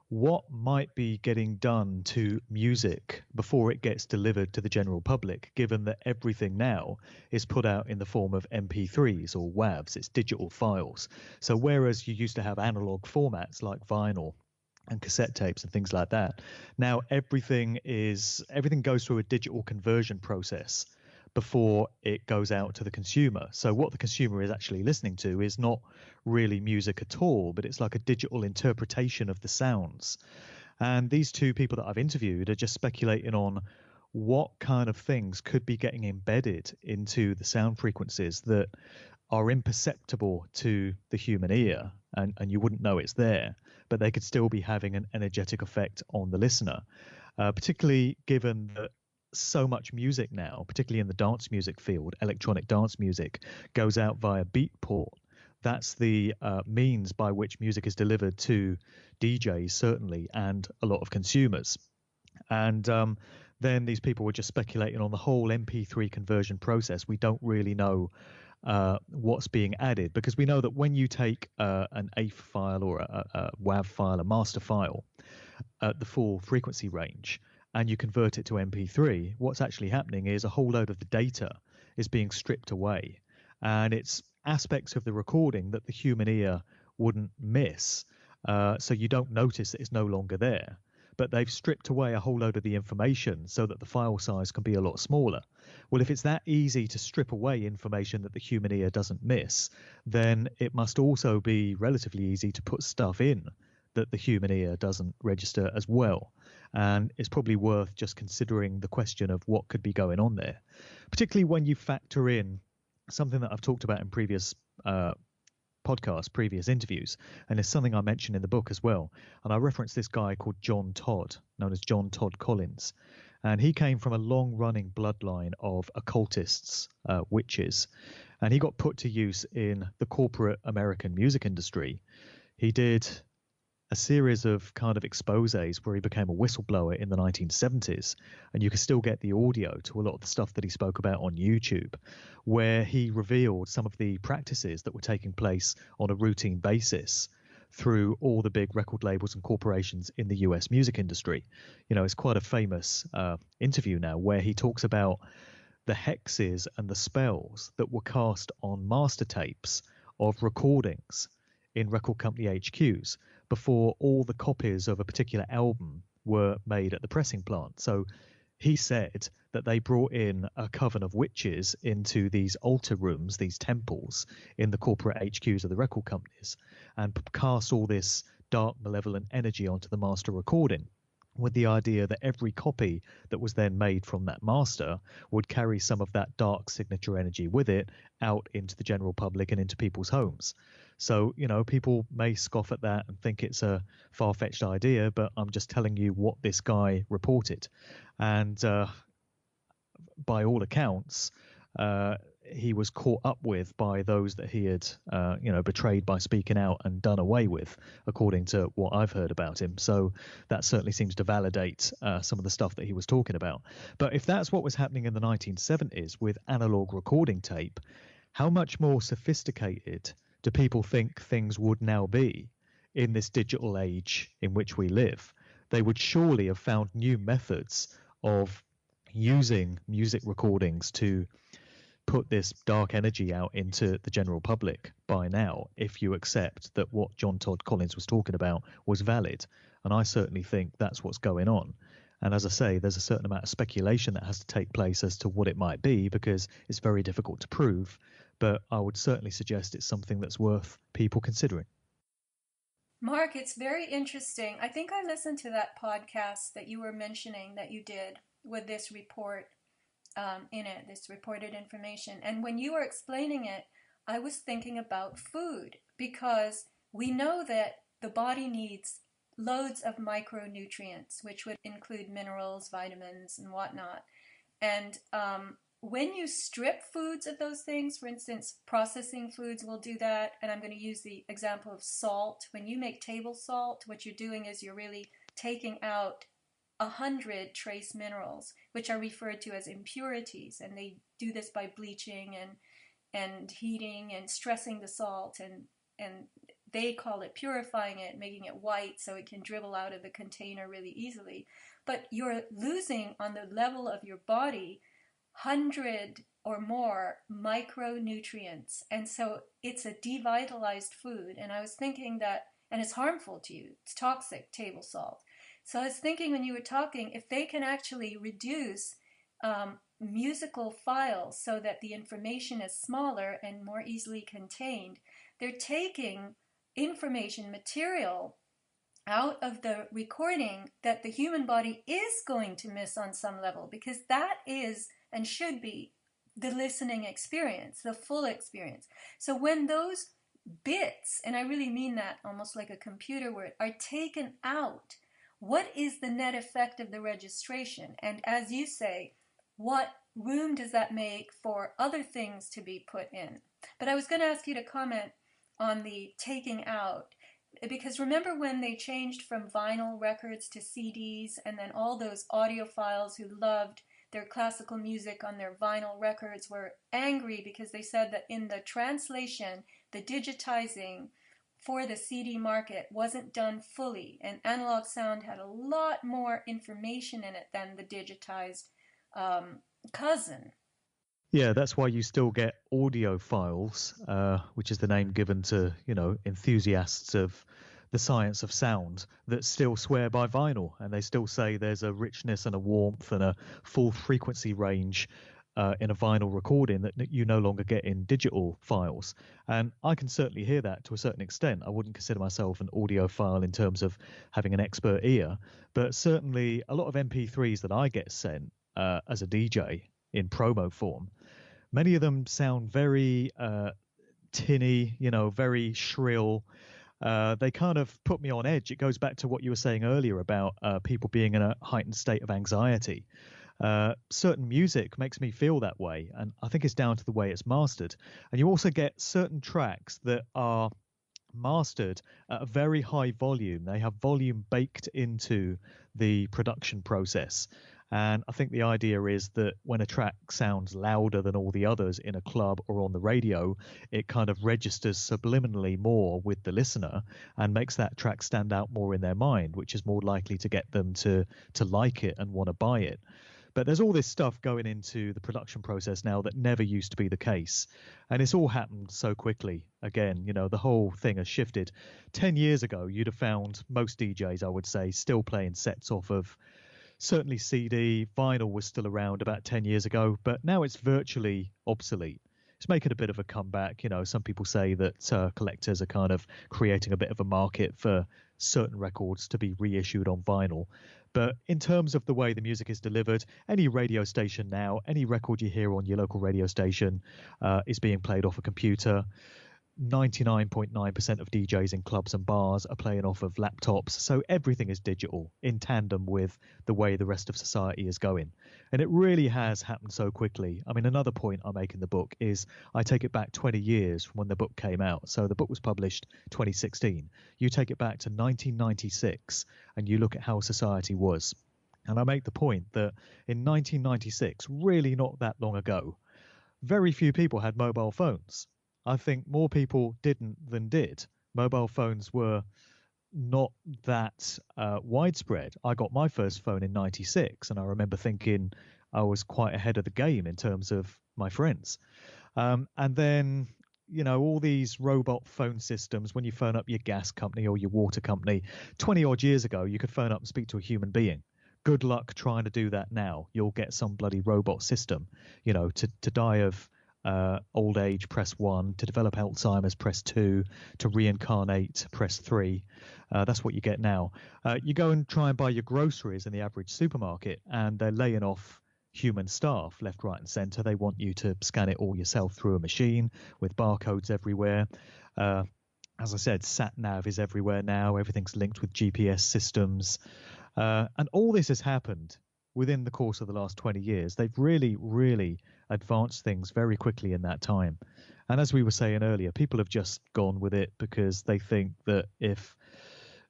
[SPEAKER 2] what might be getting done to music before it gets delivered to the general public, given that everything now is put out in the form of MP3s or WAVs, it's digital files. So whereas you used to have analog formats like vinyl and cassette tapes and things like that, now everything goes through a digital conversion process before it goes out to the consumer. So what the consumer is actually listening to is not really music at all, but it's like a digital interpretation of the sounds. And these two people that I've interviewed are just speculating on what kind of things could be getting embedded into the sound frequencies that are imperceptible to the human ear, and you wouldn't know it's there, but they could still be having an energetic effect on the listener, particularly given that so much music now, particularly in the dance music field, electronic dance music, goes out via Beatport. That's the means by which music is delivered to DJs, certainly, and a lot of consumers. And then these people were just speculating on the whole MP3 conversion process. We don't really know what's being added, because we know that when you take an AIF file or a WAV file, a master file, at the full frequency range, and you convert it to MP3, what's actually happening is a whole load of the data is being stripped away. And it's aspects of the recording that the human ear wouldn't miss. So you don't notice that it's no longer there. But they've stripped away a whole load of the information so that the file size can be a lot smaller. Well, if it's that easy to strip away information that the human ear doesn't miss, then it must also be relatively easy to put stuff in that the human ear doesn't register as well. And it's probably worth just considering the question of what could be going on there, particularly when you factor in something that I've talked about in previous podcasts, previous interviews, and it's something I mentioned in the book as well. And I referenced this guy called John Todd, known as John Todd Collins. And he came from a long-running bloodline of occultists, witches. and he got put to use in the corporate American music industry. He did a series of kind of exposés where he became a whistleblower in the 1970s, and you can still get the audio to a lot of the stuff that he spoke about on YouTube, where he revealed some of the practices that were taking place on a routine basis through all the big record labels and corporations in the US music industry. You know, it's quite a famous interview now where he talks about the hexes and the spells that were cast on master tapes of recordings in record company HQs before all the copies of a particular album were made at the pressing plant. So he said that they brought in a coven of witches into these altar rooms, these temples in the corporate HQs of the record companies, and cast all this dark, malevolent energy onto the master recording, with the idea that every copy that was then made from that master would carry some of that dark signature energy with it out into the general public and into people's homes. So, you know, people may scoff at that and think it's a far-fetched idea, but I'm just telling you what this guy reported. And by all accounts, he was caught up with by those that he had, betrayed by speaking out and done away with, according to what I've heard about him. So that certainly seems to validate some of the stuff that he was talking about. But if that's what was happening in the 1970s with analog recording tape, how much more sophisticated do people think things would now be in this digital age in which we live? They would surely have found new methods of using music recordings to put this dark energy out into the general public by now, if you accept that what John Todd Collins was talking about was valid. And I certainly think that's what's going on. And as I say, there's a certain amount of speculation that has to take place as to what it might be, because it's very difficult to prove. But I would certainly suggest it's something that's worth people considering.
[SPEAKER 1] Mark, it's very interesting. I think I listened to that podcast that you were mentioning that you did with this report in it, this reported information. And when you were explaining it, I was thinking about food, because we know that the body needs loads of micronutrients, which would include minerals, vitamins, and whatnot. And when you strip foods of those things, for instance, processing foods will do that. And I'm going to use the example of salt. When you make table salt, what you're doing is you're really taking out 100 trace minerals, which are referred to as impurities. And they do this by bleaching and heating and stressing the salt. And they call it purifying it, making it white so it can dribble out of the container really easily. But you're losing on the level of your body 100 or more micronutrients. And so it's a devitalized food. And I was thinking that, and it's harmful to you, it's toxic, table salt. So I was thinking when you were talking, if they can actually reduce musical files so that the information is smaller and more easily contained, they're taking information, material out of the recording that the human body is going to miss on some level, because that is and should be the listening experience, the full experience. So when those bits, and I really mean that almost like a computer word, are taken out, what is the net effect of the registration? And as you say, what room does that make for other things to be put in? But I was going to ask you to comment on the taking out, because remember when they changed from vinyl records to CDs, and then all those audiophiles who loved their classical music on their vinyl records were angry because they said that in the translation, the digitizing for the CD market wasn't done fully, and analog sound had a lot more information in it than the digitized cousin.
[SPEAKER 2] Yeah, that's why you still get audiophiles, which is the name given to, enthusiasts of the science of sound, that still swear by vinyl, and they still say there's a richness and a warmth and a full frequency range in a vinyl recording that you no longer get in digital files. And I can certainly hear that to a certain extent. I wouldn't consider myself an audiophile in terms of having an expert ear, but certainly a lot of MP3s that I get sent as a DJ in promo form, many of them sound very tinny, very shrill. They kind of put me on edge. It goes back to what you were saying earlier about people being in a heightened state of anxiety. Certain music makes me feel that way, and I think it's down to the way it's mastered. And you also get certain tracks that are mastered at a very high volume. They have volume baked into the production process. And I think the idea is that when a track sounds louder than all the others in a club or on the radio, it kind of registers subliminally more with the listener and makes that track stand out more in their mind, which is more likely to get them to like it and want to buy it. But there's all this stuff going into the production process now that never used to be the case. And it's all happened so quickly. Again, the whole thing has shifted. 10 years ago, you'd have found most DJs, I would say, still playing sets off of certainly CD. Vinyl was still around about 10 years ago, but now it's virtually obsolete. It's making a bit of a comeback. Some people say that collectors are kind of creating a bit of a market for certain records to be reissued on vinyl. But in terms of the way the music is delivered, any radio station now, any record you hear on your local radio station is being played off a computer. 99.9% of DJs in clubs and bars are playing off of laptops. So everything is digital in tandem with the way the rest of society is going. And it really has happened so quickly. I mean, another point I make in the book is I take it back 20 years from when the book came out. So the book was published 2016. You take it back to 1996 and you look at how society was. And I make the point that in 1996, really not that long ago, very few people had mobile phones. I think more people didn't than did. Mobile phones were not that widespread. I got my first phone in 96, and I remember thinking I was quite ahead of the game in terms of my friends. And then, all these robot phone systems, when you phone up your gas company or your water company, 20 odd years ago, you could phone up and speak to a human being. Good luck trying to do that now. You'll get some bloody robot system, to die of old age, press 1, to develop Alzheimer's, press 2, to reincarnate, press 3. That's what you get now. You go and try and buy your groceries in the average supermarket, and they're laying off human staff left, right, and centre. They want you to scan it all yourself through a machine with barcodes everywhere. As I said, sat nav is everywhere now. Everything's linked with GPS systems. And all this has happened within the course of the last 20 years. They've really, really advanced things very quickly in that time. And as we were saying earlier, people have just gone with it because they think that if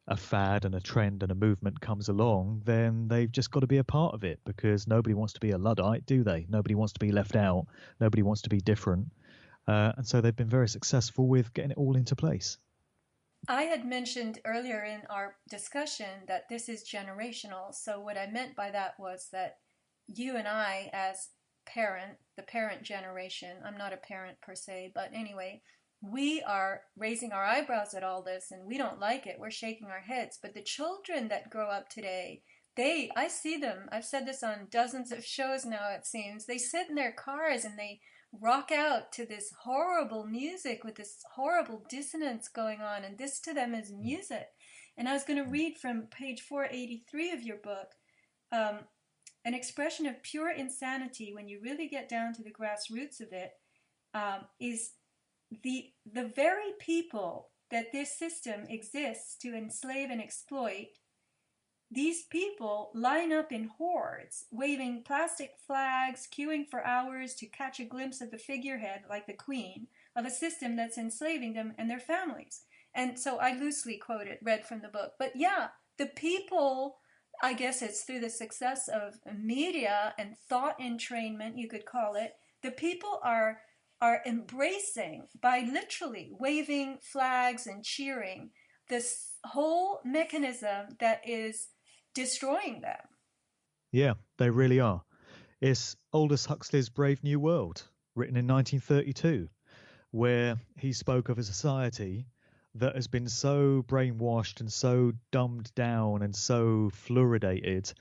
[SPEAKER 2] a fad and a trend and a movement comes along, then they've just got to be a part of it, because nobody wants to be a Luddite, do they? Nobody wants to be left out. Nobody wants to be different. And so they've been very successful with getting it all into place.
[SPEAKER 1] I had mentioned earlier in our discussion that this is generational. So what I meant by that was that you and I, as the parent generation, I'm not a parent per se, but anyway, we are raising our eyebrows at all this and we don't like it. We're shaking our heads. But the children that grow up today, I see them. I've said this on dozens of shows now, it seems. They sit in their cars and they rock out to this horrible music with this horrible dissonance going on, and this to them is music. And I was going to read from page 483 of your book, an expression of pure insanity, when you really get down to the grassroots of it, is the very people that this system exists to enslave and exploit. These people line up in hordes, waving plastic flags, queuing for hours to catch a glimpse of the figurehead, like the queen, of a system that's enslaving them and their families. And so I loosely read from the book. But yeah, the people, I guess it's through the success of media and thought entrainment, you could call it, the people are embracing, by literally waving flags and cheering, this whole mechanism that is destroying them.
[SPEAKER 2] Yeah, they really are. It's Aldous Huxley's Brave New World, written in 1932, where he spoke of a society that has been so brainwashed and so dumbed down and so fluoridated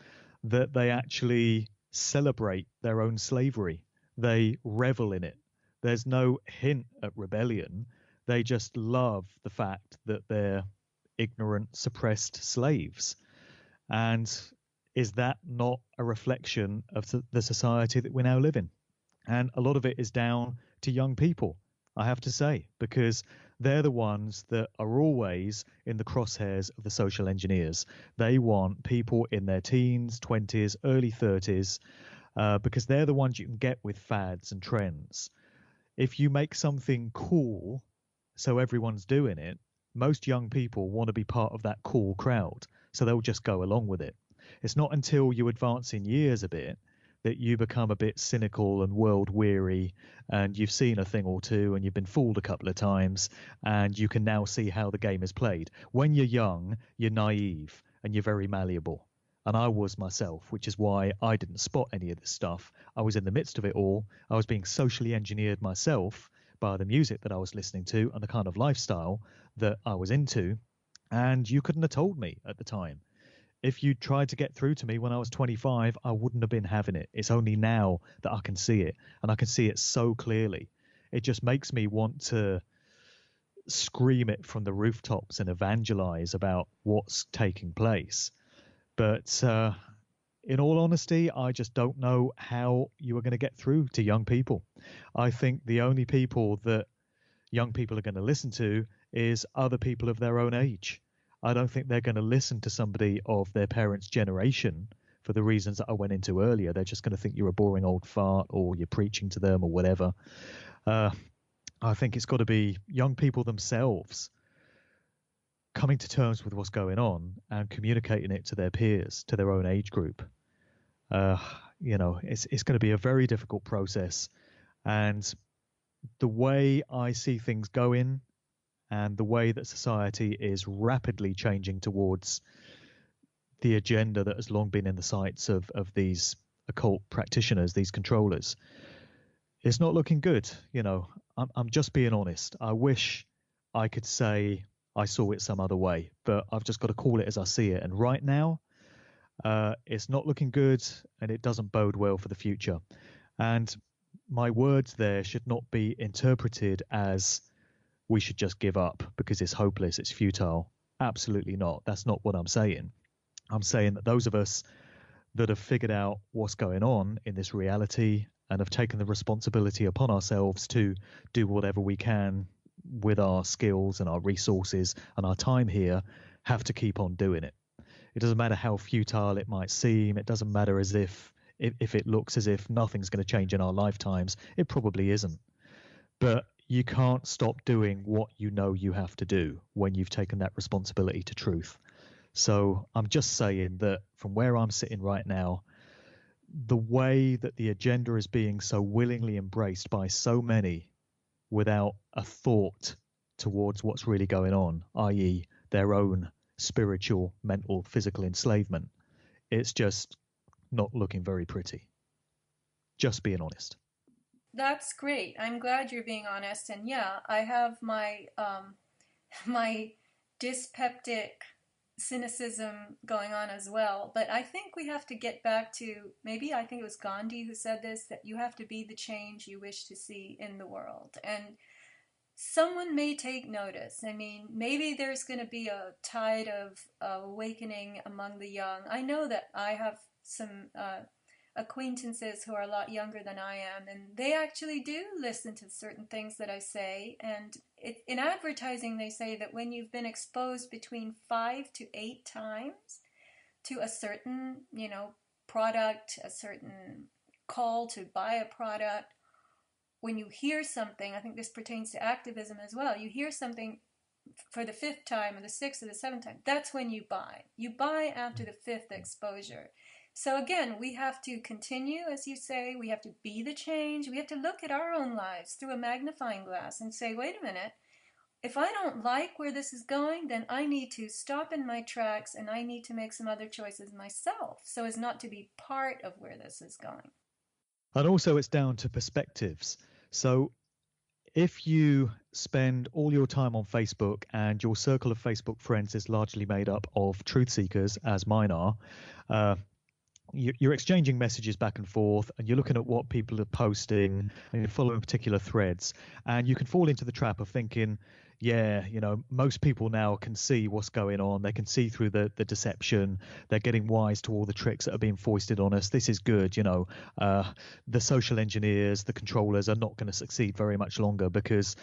[SPEAKER 2] that they actually celebrate their own slavery. They revel in it. There's no hint at rebellion. They just love the fact that they're ignorant, suppressed slaves. And is that not a reflection of the society that we now live in? And a lot of it is down to young people, I have to say, because they're the ones that are always in the crosshairs of the social engineers. They want people in their teens, 20s, early 30s because they're the ones you can get with fads and trends. If you make something cool so everyone's doing it, most young people want to be part of that cool crowd, so they'll just go along with it. It's not until you advance in years a bit that you become a bit cynical and world weary, and you've seen a thing or two and you've been fooled a couple of times, and you can now see how the game is played. When you're young, you're naive and you're very malleable. And I was myself, which is why I didn't spot any of this stuff. I was in the midst of it all. I was being socially engineered myself by the music that I was listening to and the kind of lifestyle that I was into. And you couldn't have told me at the time. If you tried to get through to me when I was 25, I wouldn't have been having it. It's only now that I can see it, and I can see it so clearly. It just makes me want to scream it from the rooftops and evangelize about what's taking place. But in all honesty, I just don't know how you are going to get through to young people. I think the only people that young people are going to listen to is other people of their own age. I don't think they're going to listen to somebody of their parents' generation for the reasons that I went into earlier. They're just going to think you're a boring old fart or you're preaching to them or whatever. I think it's got to be young people themselves coming to terms with what's going on and communicating it to their peers, to their own age group. It's going to be a very difficult process. And the way I see things going and the way that society is rapidly changing towards the agenda that has long been in the sights of these occult practitioners, these controllers, it's not looking good. I'm just being honest. I wish I could say I saw it some other way, but I've just got to call it as I see it. And right now, it's not looking good, and it doesn't bode well for the future. And my words there should not be interpreted as we should just give up because it's hopeless, it's futile. Absolutely not. That's not what I'm saying. I'm saying that those of us that have figured out what's going on in this reality and have taken the responsibility upon ourselves to do whatever we can with our skills and our resources and our time here have to keep on doing it. It doesn't matter how futile it might seem. It doesn't matter as if it looks as if nothing's going to change in our lifetimes. It probably isn't. But you can't stop doing what you know you have to do when you've taken that responsibility to truth. So I'm just saying that from where I'm sitting right now, the way that the agenda is being so willingly embraced by so many without a thought towards what's really going on, i.e. their own spiritual, mental, physical enslavement, it's just not looking very pretty. Just being honest.
[SPEAKER 1] That's great. I'm glad you're being honest. And yeah, I have my my dyspeptic cynicism going on as well. But I think we have to get back to, maybe I think it was Gandhi who said this, that you have to be the change you wish to see in the world. And someone may take notice. I mean, maybe there's going to be a tide of awakening among the young. I know that I have some acquaintances who are a lot younger than I am, and they actually do listen to certain things that I say. And in advertising, they say that when you've been exposed between 5 to 8 times to a certain, product, a certain call to buy a product, when you hear something, I think this pertains to activism as well, you hear something for the 5th time or the 6th or the 7th time, that's when you buy. You buy after the 5th exposure. So again, we have to continue, as you say, we have to be the change. We have to look at our own lives through a magnifying glass and say, wait a minute, if I don't like where this is going, then I need to stop in my tracks and I need to make some other choices myself so as not to be part of where this is going.
[SPEAKER 2] And also it's down to perspectives. So if you spend all your time on Facebook and your circle of Facebook friends is largely made up of truth seekers, as mine are, you're exchanging messages back and forth, and you're looking at what people are posting, and you're following particular threads, and you can fall into the trap of thinking, yeah, most people now can see what's going on. They can see through the deception. They're getting wise to all the tricks that are being foisted on us. This is good. The social engineers, the controllers are not going to succeed very much longer because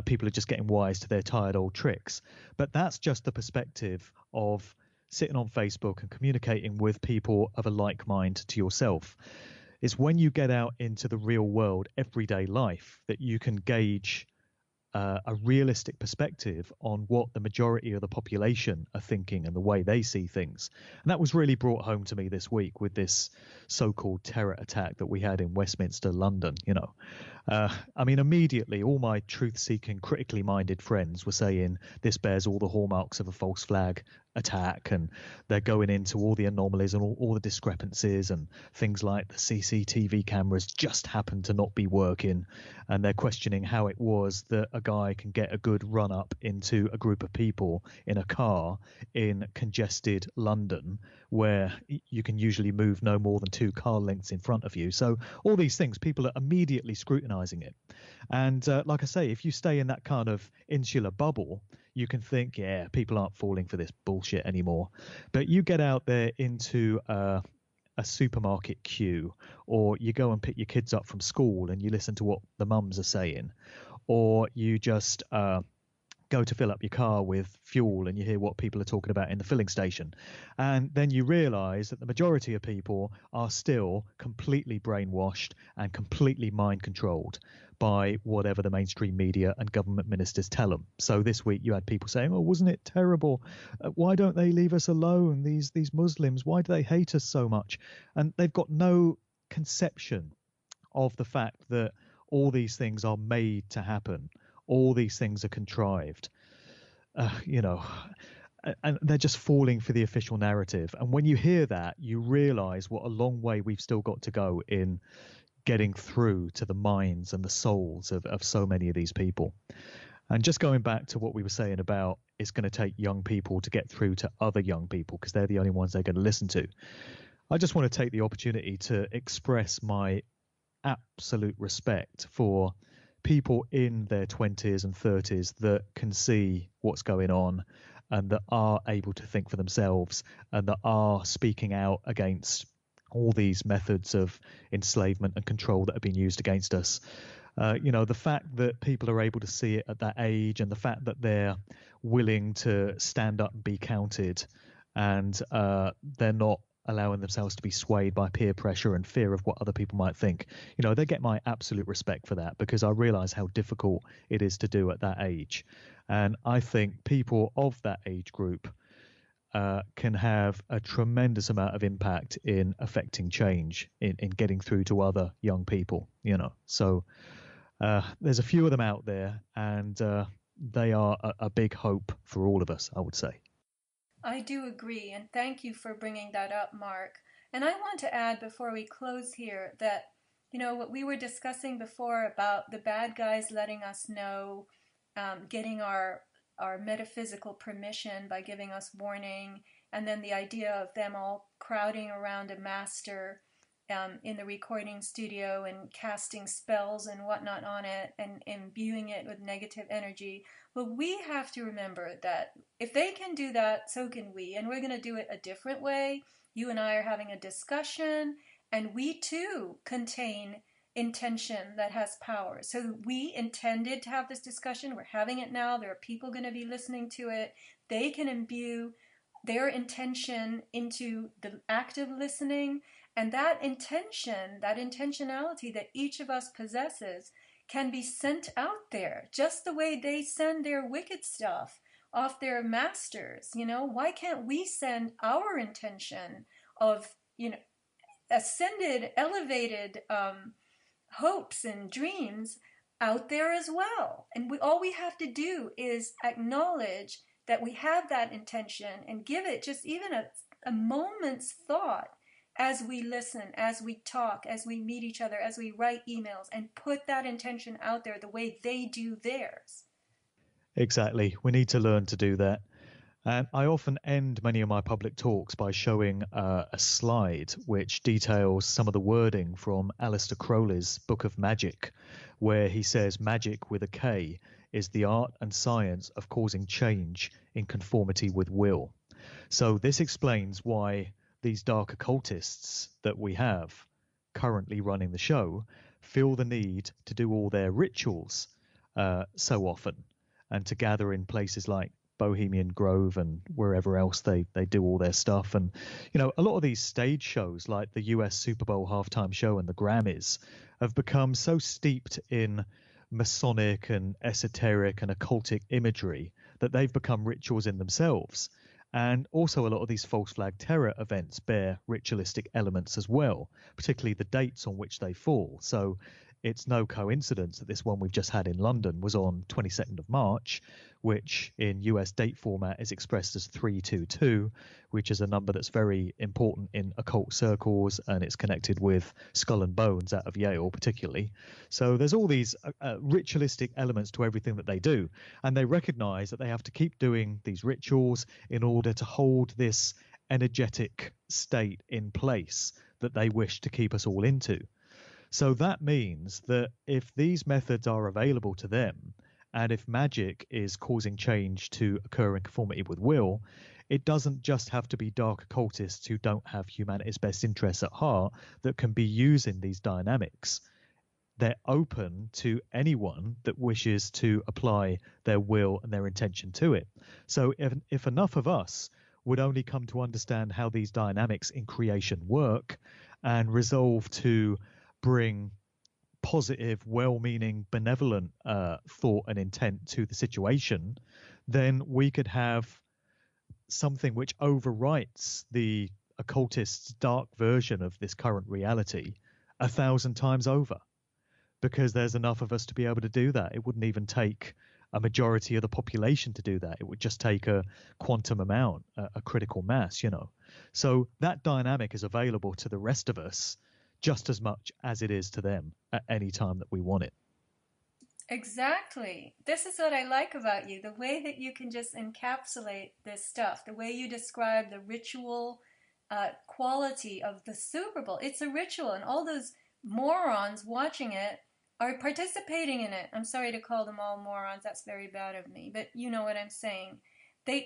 [SPEAKER 2] people are just getting wise to their tired old tricks. But that's just the perspective of sitting on Facebook and communicating with people of a like mind to yourself. It's when you get out into the real world, everyday life, that you can gauge a realistic perspective on what the majority of the population are thinking and the way they see things. And that was really brought home to me this week with this so-called terror attack that we had in Westminster, London. I mean, immediately all my truth-seeking, critically minded friends were saying this bears all the hallmarks of a false flag attack, and they're going into all the anomalies and all the discrepancies and things like the CCTV cameras just happen to not be working, and they're questioning how it was that a guy can get a good run up into a group of people in a car in congested London where you can usually move no more than 2 car lengths in front of you. So all these things, people are immediately scrutinizing it. And like I say, if you stay in that kind of insular bubble, you can think, yeah, people aren't falling for this bullshit anymore. But you get out there into a supermarket queue, or you go and pick your kids up from school and you listen to what the mums are saying, or you just go to fill up your car with fuel and you hear what people are talking about in the filling station. And then you realize that the majority of people are still completely brainwashed and completely mind controlled by whatever the mainstream media and government ministers tell them. So this week you had people saying, oh, wasn't it terrible? Why don't they leave us alone? These Muslims, why do they hate us so much? And they've got no conception of the fact that all these things are made to happen. All these things are contrived, and they're just falling for the official narrative. And when you hear that, you realize what a long way we've still got to go in getting through to the minds and the souls of so many of these people. And just going back to what we were saying about it's going to take young people to get through to other young people because they're the only ones they're going to listen to. I just want to take the opportunity to express my absolute respect for people in their 20s and 30s that can see what's going on and that are able to think for themselves and that are speaking out against all these methods of enslavement and control that have been used against us. The fact that people are able to see it at that age and the fact that they're willing to stand up and be counted and they're not allowing themselves to be swayed by peer pressure and fear of what other people might think. They get my absolute respect for that because I realize how difficult it is to do at that age. And I think people of that age group can have a tremendous amount of impact in affecting change, in getting through to other young people, So there's a few of them out there, and they are a big hope for all of us, I would say.
[SPEAKER 1] I do agree, and thank you for bringing that up, Mark. And I want to add before we close here that, what we were discussing before about the bad guys letting us know, getting our metaphysical permission by giving us warning, and then the idea of them all crowding around a master in the recording studio and casting spells and whatnot on it and imbuing it with negative energy. Well, we have to remember that if they can do that, so can we. And we're going to do it a different way. You and I are having a discussion, and we too contain intention that has power. So we intended to have this discussion. We're having it now. There are people going to be listening to it. They can imbue their intention into the act of listening. And that intention, that intentionality that each of us possesses can be sent out there just the way they send their wicked stuff off their masters. Why can't we send our intention of, ascended, elevated hopes and dreams out there as well? And all we have to do is acknowledge that we have that intention and give it just even a moment's thought as we listen, as we talk, as we meet each other, as we write emails, and put that intention out there the way they do theirs.
[SPEAKER 2] Exactly. We need to learn to do that. And I often end many of my public talks by showing a slide which details some of the wording from Aleister Crowley's Book of Magic, where he says magic with a K is the art and science of causing change in conformity with will. So this explains why these dark occultists that we have currently running the show feel the need to do all their rituals so often and to gather in places like Bohemian Grove and wherever else they do all their stuff. And, a lot of these stage shows like the US Super Bowl halftime show and the Grammys have become so steeped in Masonic and esoteric and occultic imagery that they've become rituals in themselves. And also, a lot of these false flag terror events bear ritualistic elements as well, particularly the dates on which they fall. So it's no coincidence that this one we've just had in London was on 22nd of March, which in US date format is expressed as 322, which is a number that's very important in occult circles, and it's connected with Skull and Bones out of Yale particularly. So there's all these ritualistic elements to everything that they do, and they recognize that they have to keep doing these rituals in order to hold this energetic state in place that they wish to keep us all into. So that means that if these methods are available to them, and if magic is causing change to occur in conformity with will, it doesn't just have to be dark occultists who don't have humanity's best interests at heart that can be using these dynamics. They're open to anyone that wishes to apply their will and their intention to it. So if enough of us would only come to understand how these dynamics in creation work and resolve to bring positive, well-meaning, benevolent thought and intent to the situation, then we could have something which overwrites the occultist's dark version of this current reality 1,000 times over, because there's enough of us to be able to do that. It wouldn't even take a majority of the population to do that. It would just take a quantum amount, a critical mass, So that dynamic is available to the rest of us just as much as it is to them at any time that we want it.
[SPEAKER 1] Exactly. This is what I like about you, the way that you can just encapsulate this stuff, the way you describe the ritual quality of the Super Bowl. It's a ritual, and all those morons watching it are participating in it. I'm sorry to call them all morons. That's very bad of me, but you know what I'm saying.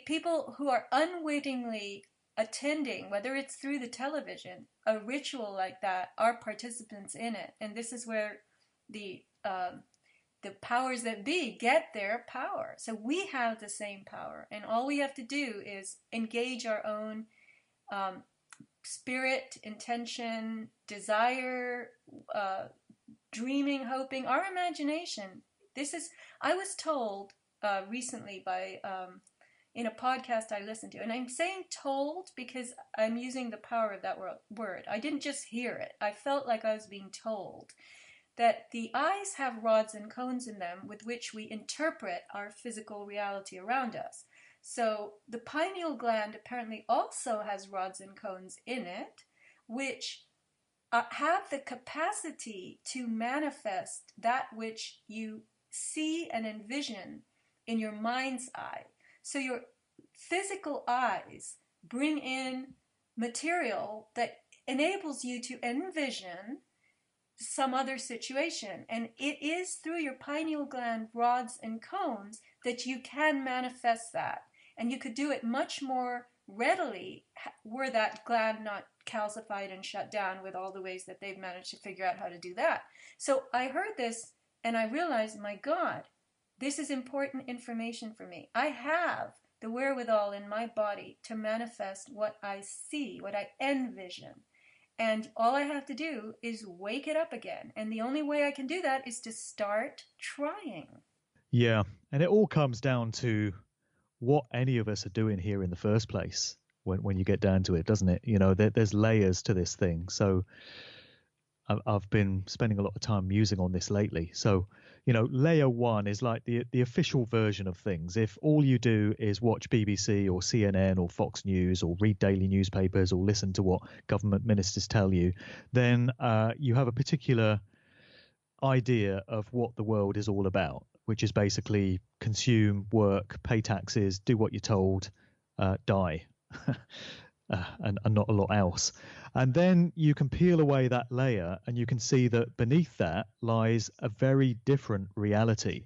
[SPEAKER 1] People who are unwittingly attending, whether it's through the television, a ritual like that, are participants in it. And this is where the powers that be get their power. So we have the same power, and all we have to do is engage our own spirit, intention, desire, dreaming, hoping, our imagination. I was told recently by in a podcast I listened to, and I'm saying told because I'm using the power of that word. I didn't just hear it. I felt like I was being told that the eyes have rods and cones in them with which we interpret our physical reality around us. So the pineal gland apparently also has rods and cones in it, which have the capacity to manifest that which you see and envision in your mind's eye. So your physical eyes bring in material that enables you to envision some other situation. And it is through your pineal gland rods and cones that you can manifest that. And you could do it much more readily were that gland not calcified and shut down with all the ways that they've managed to figure out how to do that. So I heard this and I realized, my God, this is important information for me. I have the wherewithal in my body to manifest what I see, what I envision. And all I have to do is wake it up again. And the only way I can do that is to start trying.
[SPEAKER 2] Yeah. And it all comes down to what any of us are doing here in the first place when you get down to it, doesn't it? There's layers to this thing. So I've been spending a lot of time musing on this lately. So, layer one is like the official version of things. If all you do is watch BBC or CNN or Fox News or read daily newspapers or listen to what government ministers tell you, then you have a particular idea of what the world is all about, which is basically consume, work, pay taxes, do what you're told, die. And not a lot else. And then you can peel away that layer and you can see that beneath that lies a very different reality.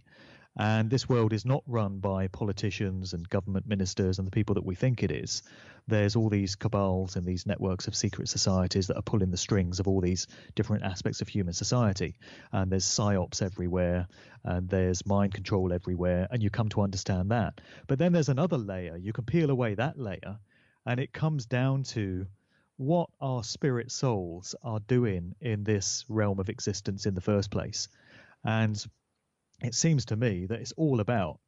[SPEAKER 2] And this world is not run by politicians and government ministers and the people that we think it is. There's all these cabals and these networks of secret societies that are pulling the strings of all these different aspects of human society. And there's psyops everywhere, and there's mind control everywhere, and you come to understand that. But then there's another layer. You can peel away that layer, and it comes down to what our spirit souls are doing in this realm of existence in the first place. And it seems to me that it's all about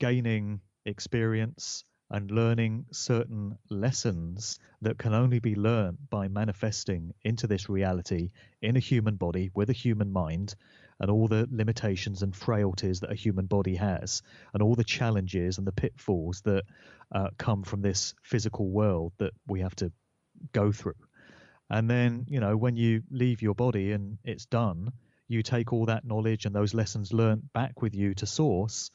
[SPEAKER 2] gaining experience and learning certain lessons that can only be learned by manifesting into this reality in a human body with a human mind, and all the limitations and frailties that a human body has, and all the challenges and the pitfalls that come from this physical world that we have to go through. And then, when you leave your body and it's done, you take all that knowledge and those lessons learned back with you to source,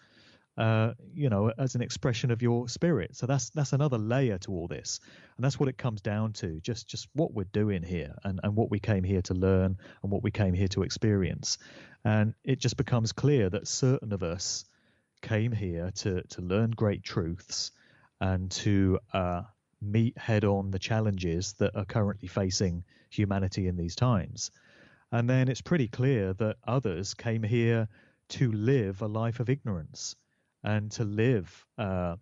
[SPEAKER 2] as an expression of your spirit. So that's another layer to all this. And that's what it comes down to, just what we're doing here, and what we came here to learn and what we came here to experience. And it just becomes clear that certain of us came here to learn great truths and to meet head on the challenges that are currently facing humanity in these times. And then it's pretty clear that others came here to live a life of ignorance and to live a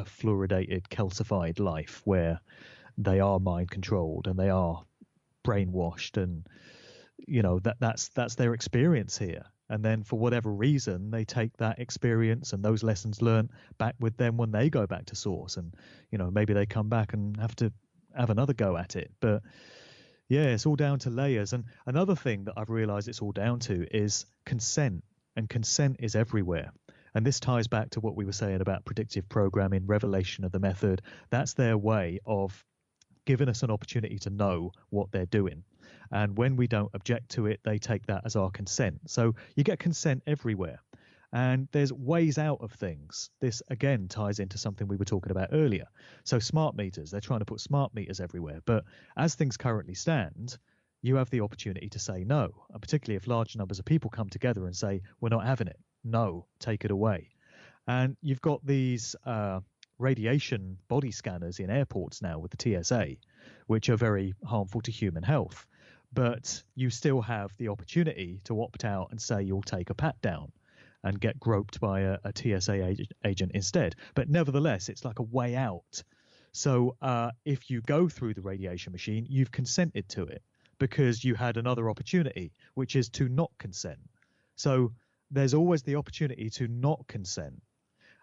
[SPEAKER 2] fluoridated, calcified life where they are mind controlled and they are brainwashed, and that's their experience here. And then for whatever reason, they take that experience and those lessons learned back with them when they go back to source, and maybe they come back and have to have another go at it. But yeah, it's all down to layers. And another thing that I've realized it's all down to is consent. And consent is everywhere. And this ties back to what we were saying about predictive programming, revelation of the method. That's their way of giving us an opportunity to know what they're doing. And when we don't object to it, they take that as our consent. So you get consent everywhere. And there's ways out of things. This, again, ties into something we were talking about earlier. So smart meters, they're trying to put smart meters everywhere. But as things currently stand, you have the opportunity to say no. And particularly if large numbers of people come together and say, we're not having it. No, take it away. And you've got these radiation body scanners in airports now with the TSA, which are very harmful to human health. But you still have the opportunity to opt out and say you'll take a pat down and get groped by a TSA agent instead. But nevertheless, it's like a way out. So if you go through the radiation machine, you've consented to it because you had another opportunity, which is to not consent. So there's always the opportunity to not consent.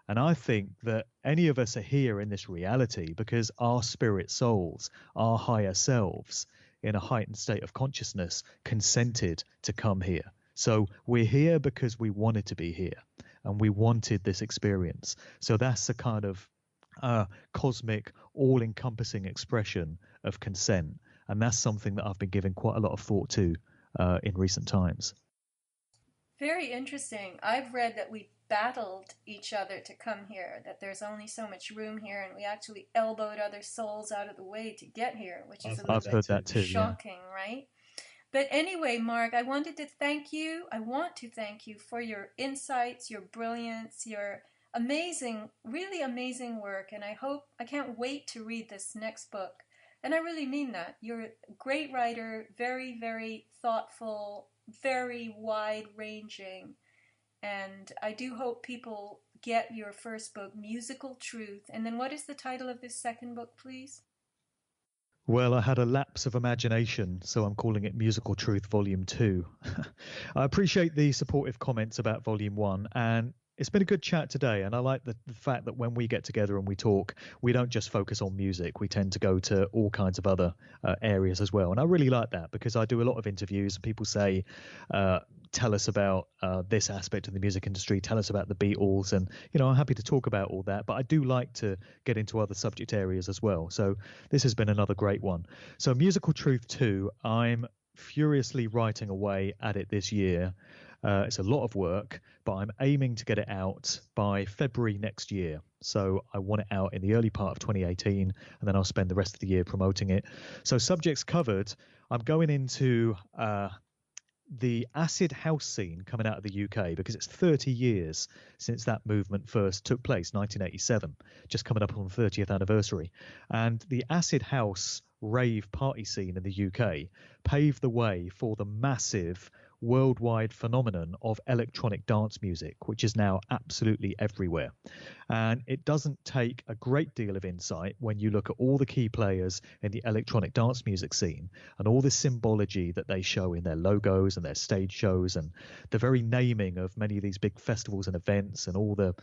[SPEAKER 2] And I think that any of us are here in this reality because our spirit souls, our higher selves, in a heightened state of consciousness, consented to come here. So we're here because we wanted to be here and we wanted this experience. So that's a kind of cosmic, all-encompassing expression of consent. And that's something that I've been giving quite a lot of thought to in recent times.
[SPEAKER 1] Very interesting. I've read that we battled each other to come here, that there's only so much room here, and we actually elbowed other souls out of the way to get here, which is a little bit shocking, right? But anyway, Mark, I want to thank you for your insights, your brilliance, your amazing, really amazing work. And I can't wait to read this next book. And I really mean that. You're a great writer, very, very thoughtful, very wide-ranging. And I do hope people get your first book, Musical Truth. And then what is the title of this second book, please?
[SPEAKER 2] Well, I had a lapse of imagination, so I'm calling it Musical Truth Volume 2. I appreciate the supportive comments about Volume 1, and it's been a good chat today, and I like the fact that when we get together and we talk, we don't just focus on music. We tend to go to all kinds of other areas as well, and I really like that because I do a lot of interviews and people say, tell us about this aspect of the music industry, tell us about the Beatles, and I'm happy to talk about all that, but I do like to get into other subject areas as well. So this has been another great one. So Musical Truth 2, I'm furiously writing away at it this year. It's a lot of work, but I'm aiming to get it out by February next year. So I want it out in the early part of 2018, and then I'll spend the rest of the year promoting it. So subjects covered, I'm going into the acid house scene coming out of the UK, because it's 30 years since that movement first took place, 1987, just coming up on the 30th anniversary. And the acid house rave party scene in the UK paved the way for the massive worldwide phenomenon of electronic dance music, which is now absolutely everywhere. And it doesn't take a great deal of insight when you look at all the key players in the electronic dance music scene and all the symbology that they show in their logos and their stage shows, and the very naming of many of these big festivals and events, and all the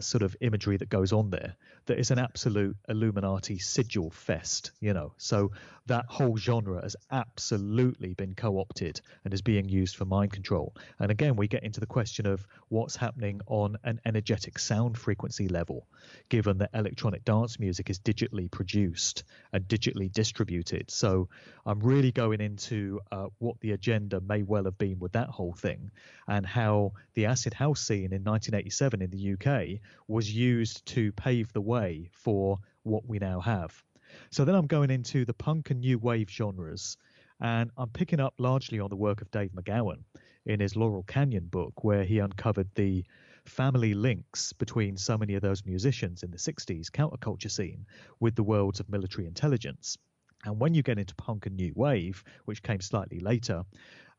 [SPEAKER 2] sort of imagery that goes on there, that is an absolute Illuminati sigil fest, you know. So that whole genre has absolutely been co-opted and is being used for mind control. And again, we get into the question of what's happening on an energetic sound frequency level, given that electronic dance music is digitally produced and digitally distributed. So I'm really going into what the agenda may well have been with that whole thing, and how the acid house scene in 1987 in the UK was used to pave the way for what we now have. So then I'm going into the punk and new wave genres, and I'm picking up largely on the work of Dave McGowan in his Laurel Canyon book, where he uncovered the family links between so many of those musicians in the 60s counterculture scene with the worlds of military intelligence. And when you get into punk and new wave, which came slightly later,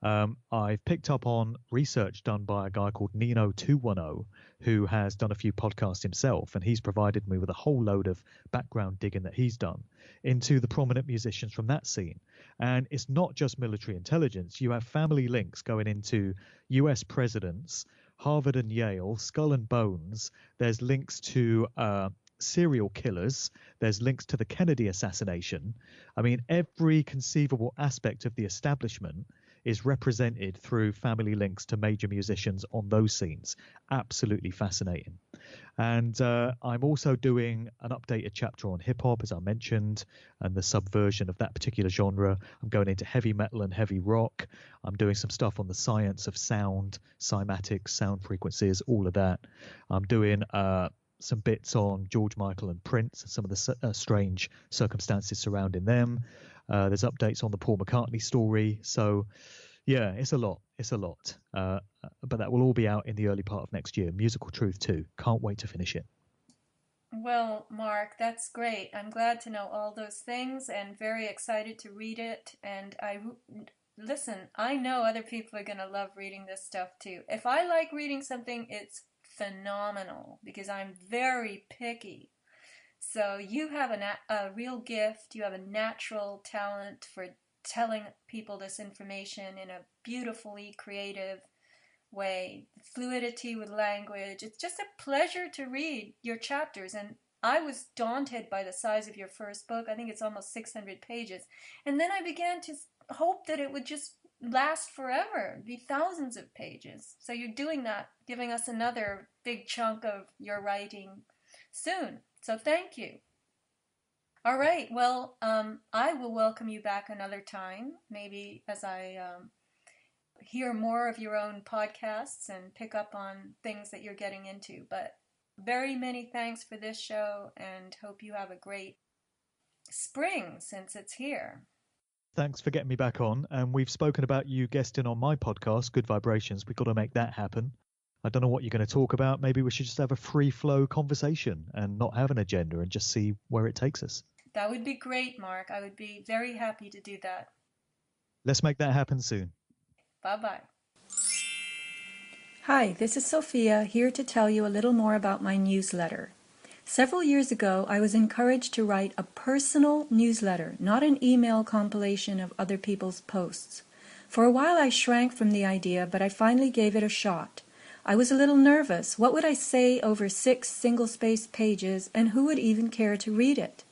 [SPEAKER 2] I've picked up on research done by a guy called Nino210, who has done a few podcasts himself, and he's provided me with a whole load of background digging that he's done into the prominent musicians from that scene. And it's not just military intelligence. You have family links going into US presidents, Harvard and Yale, Skull and Bones. There's links to serial killers. There's links to the Kennedy assassination. I mean, every conceivable aspect of the establishment is represented through family links to major musicians on those scenes. Absolutely fascinating. And I'm also doing an updated chapter on hip hop, as I mentioned, and the subversion of that particular genre. I'm going into heavy metal and heavy rock. I'm doing some stuff on the science of sound, cymatics, sound frequencies, all of that. I'm doing some bits on George Michael and Prince, some of the strange circumstances surrounding them. There's updates on the Paul McCartney story. So, yeah, it's a lot. It's a lot. But that will all be out in the early part of next year. Musical Truth 2. Can't wait to finish it.
[SPEAKER 1] Well, Mark, that's great. I'm glad to know all those things and very excited to read it. And listen, I know other people are going to love reading this stuff too. If I like reading something, it's phenomenal because I'm very picky. So you have a real gift. You have a natural talent for telling people this information in a beautifully creative way. Fluidity with language. It's just a pleasure to read your chapters. And I was daunted by the size of your first book. I think it's almost 600 pages. And then I began to hope that it would just last forever, be thousands of pages. So you're doing that, giving us another big chunk of your writing soon. So thank you. All right. Well, I will welcome you back another time, maybe as I hear more of your own podcasts and pick up on things that you're getting into. But very many thanks for this show, and hope you have a great spring since it's here.
[SPEAKER 2] Thanks for getting me back on. And we've spoken about you guesting on my podcast, Good Vibrations. We've got to make that happen. I don't know what you're going to talk about. Maybe we should just have a free flow conversation and not have an agenda and just see where it takes us.
[SPEAKER 1] That would be great, Mark. I would be very happy to do that.
[SPEAKER 2] Let's make that happen soon.
[SPEAKER 1] Bye-bye.
[SPEAKER 3] Hi, this is Sophia, here to tell you a little more about my newsletter. Several years ago, I was encouraged to write a personal newsletter, not an email compilation of other people's posts. For a while I shrank from the idea, but I finally gave it a shot. I was a little nervous. What would I say over 6 single-spaced pages, and who would even care to read it?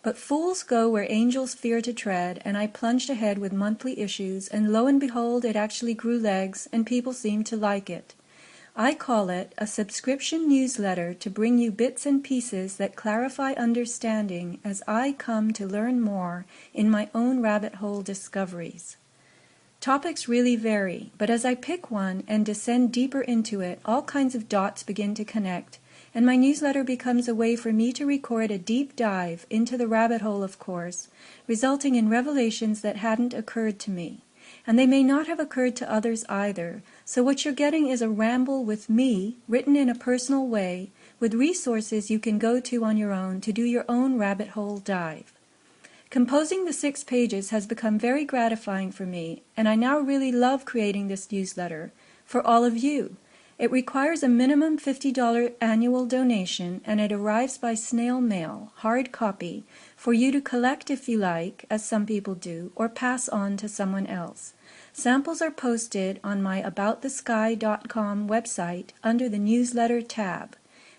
[SPEAKER 3] But fools go where angels fear to tread, and I plunged ahead with monthly issues, and lo and behold, it actually grew legs, and people seemed to like it. I call it a subscription newsletter to bring you bits and pieces that clarify understanding as I come to learn more in my own rabbit hole discoveries. Topics really vary, but as I pick one and descend deeper into it, all kinds of dots begin to connect, and my newsletter becomes a way for me to record a deep dive into the rabbit hole, of course, resulting in revelations that hadn't occurred to me. and they may not have occurred to others either. So what you're getting is a ramble with me, written in a personal way, with resources you can go to on your own to do your own rabbit hole dive. Composing the 6 pages has become very gratifying for me, and I now really love creating this newsletter for all of you. It requires a minimum $50 annual donation, and it arrives by snail mail, hard copy, for you to collect if you like, as some people do, or pass on to someone else. Samples are posted on my aboutthesky.com website under the newsletter tab.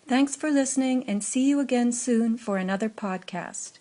[SPEAKER 3] Thanks for listening, and see you again soon for another podcast.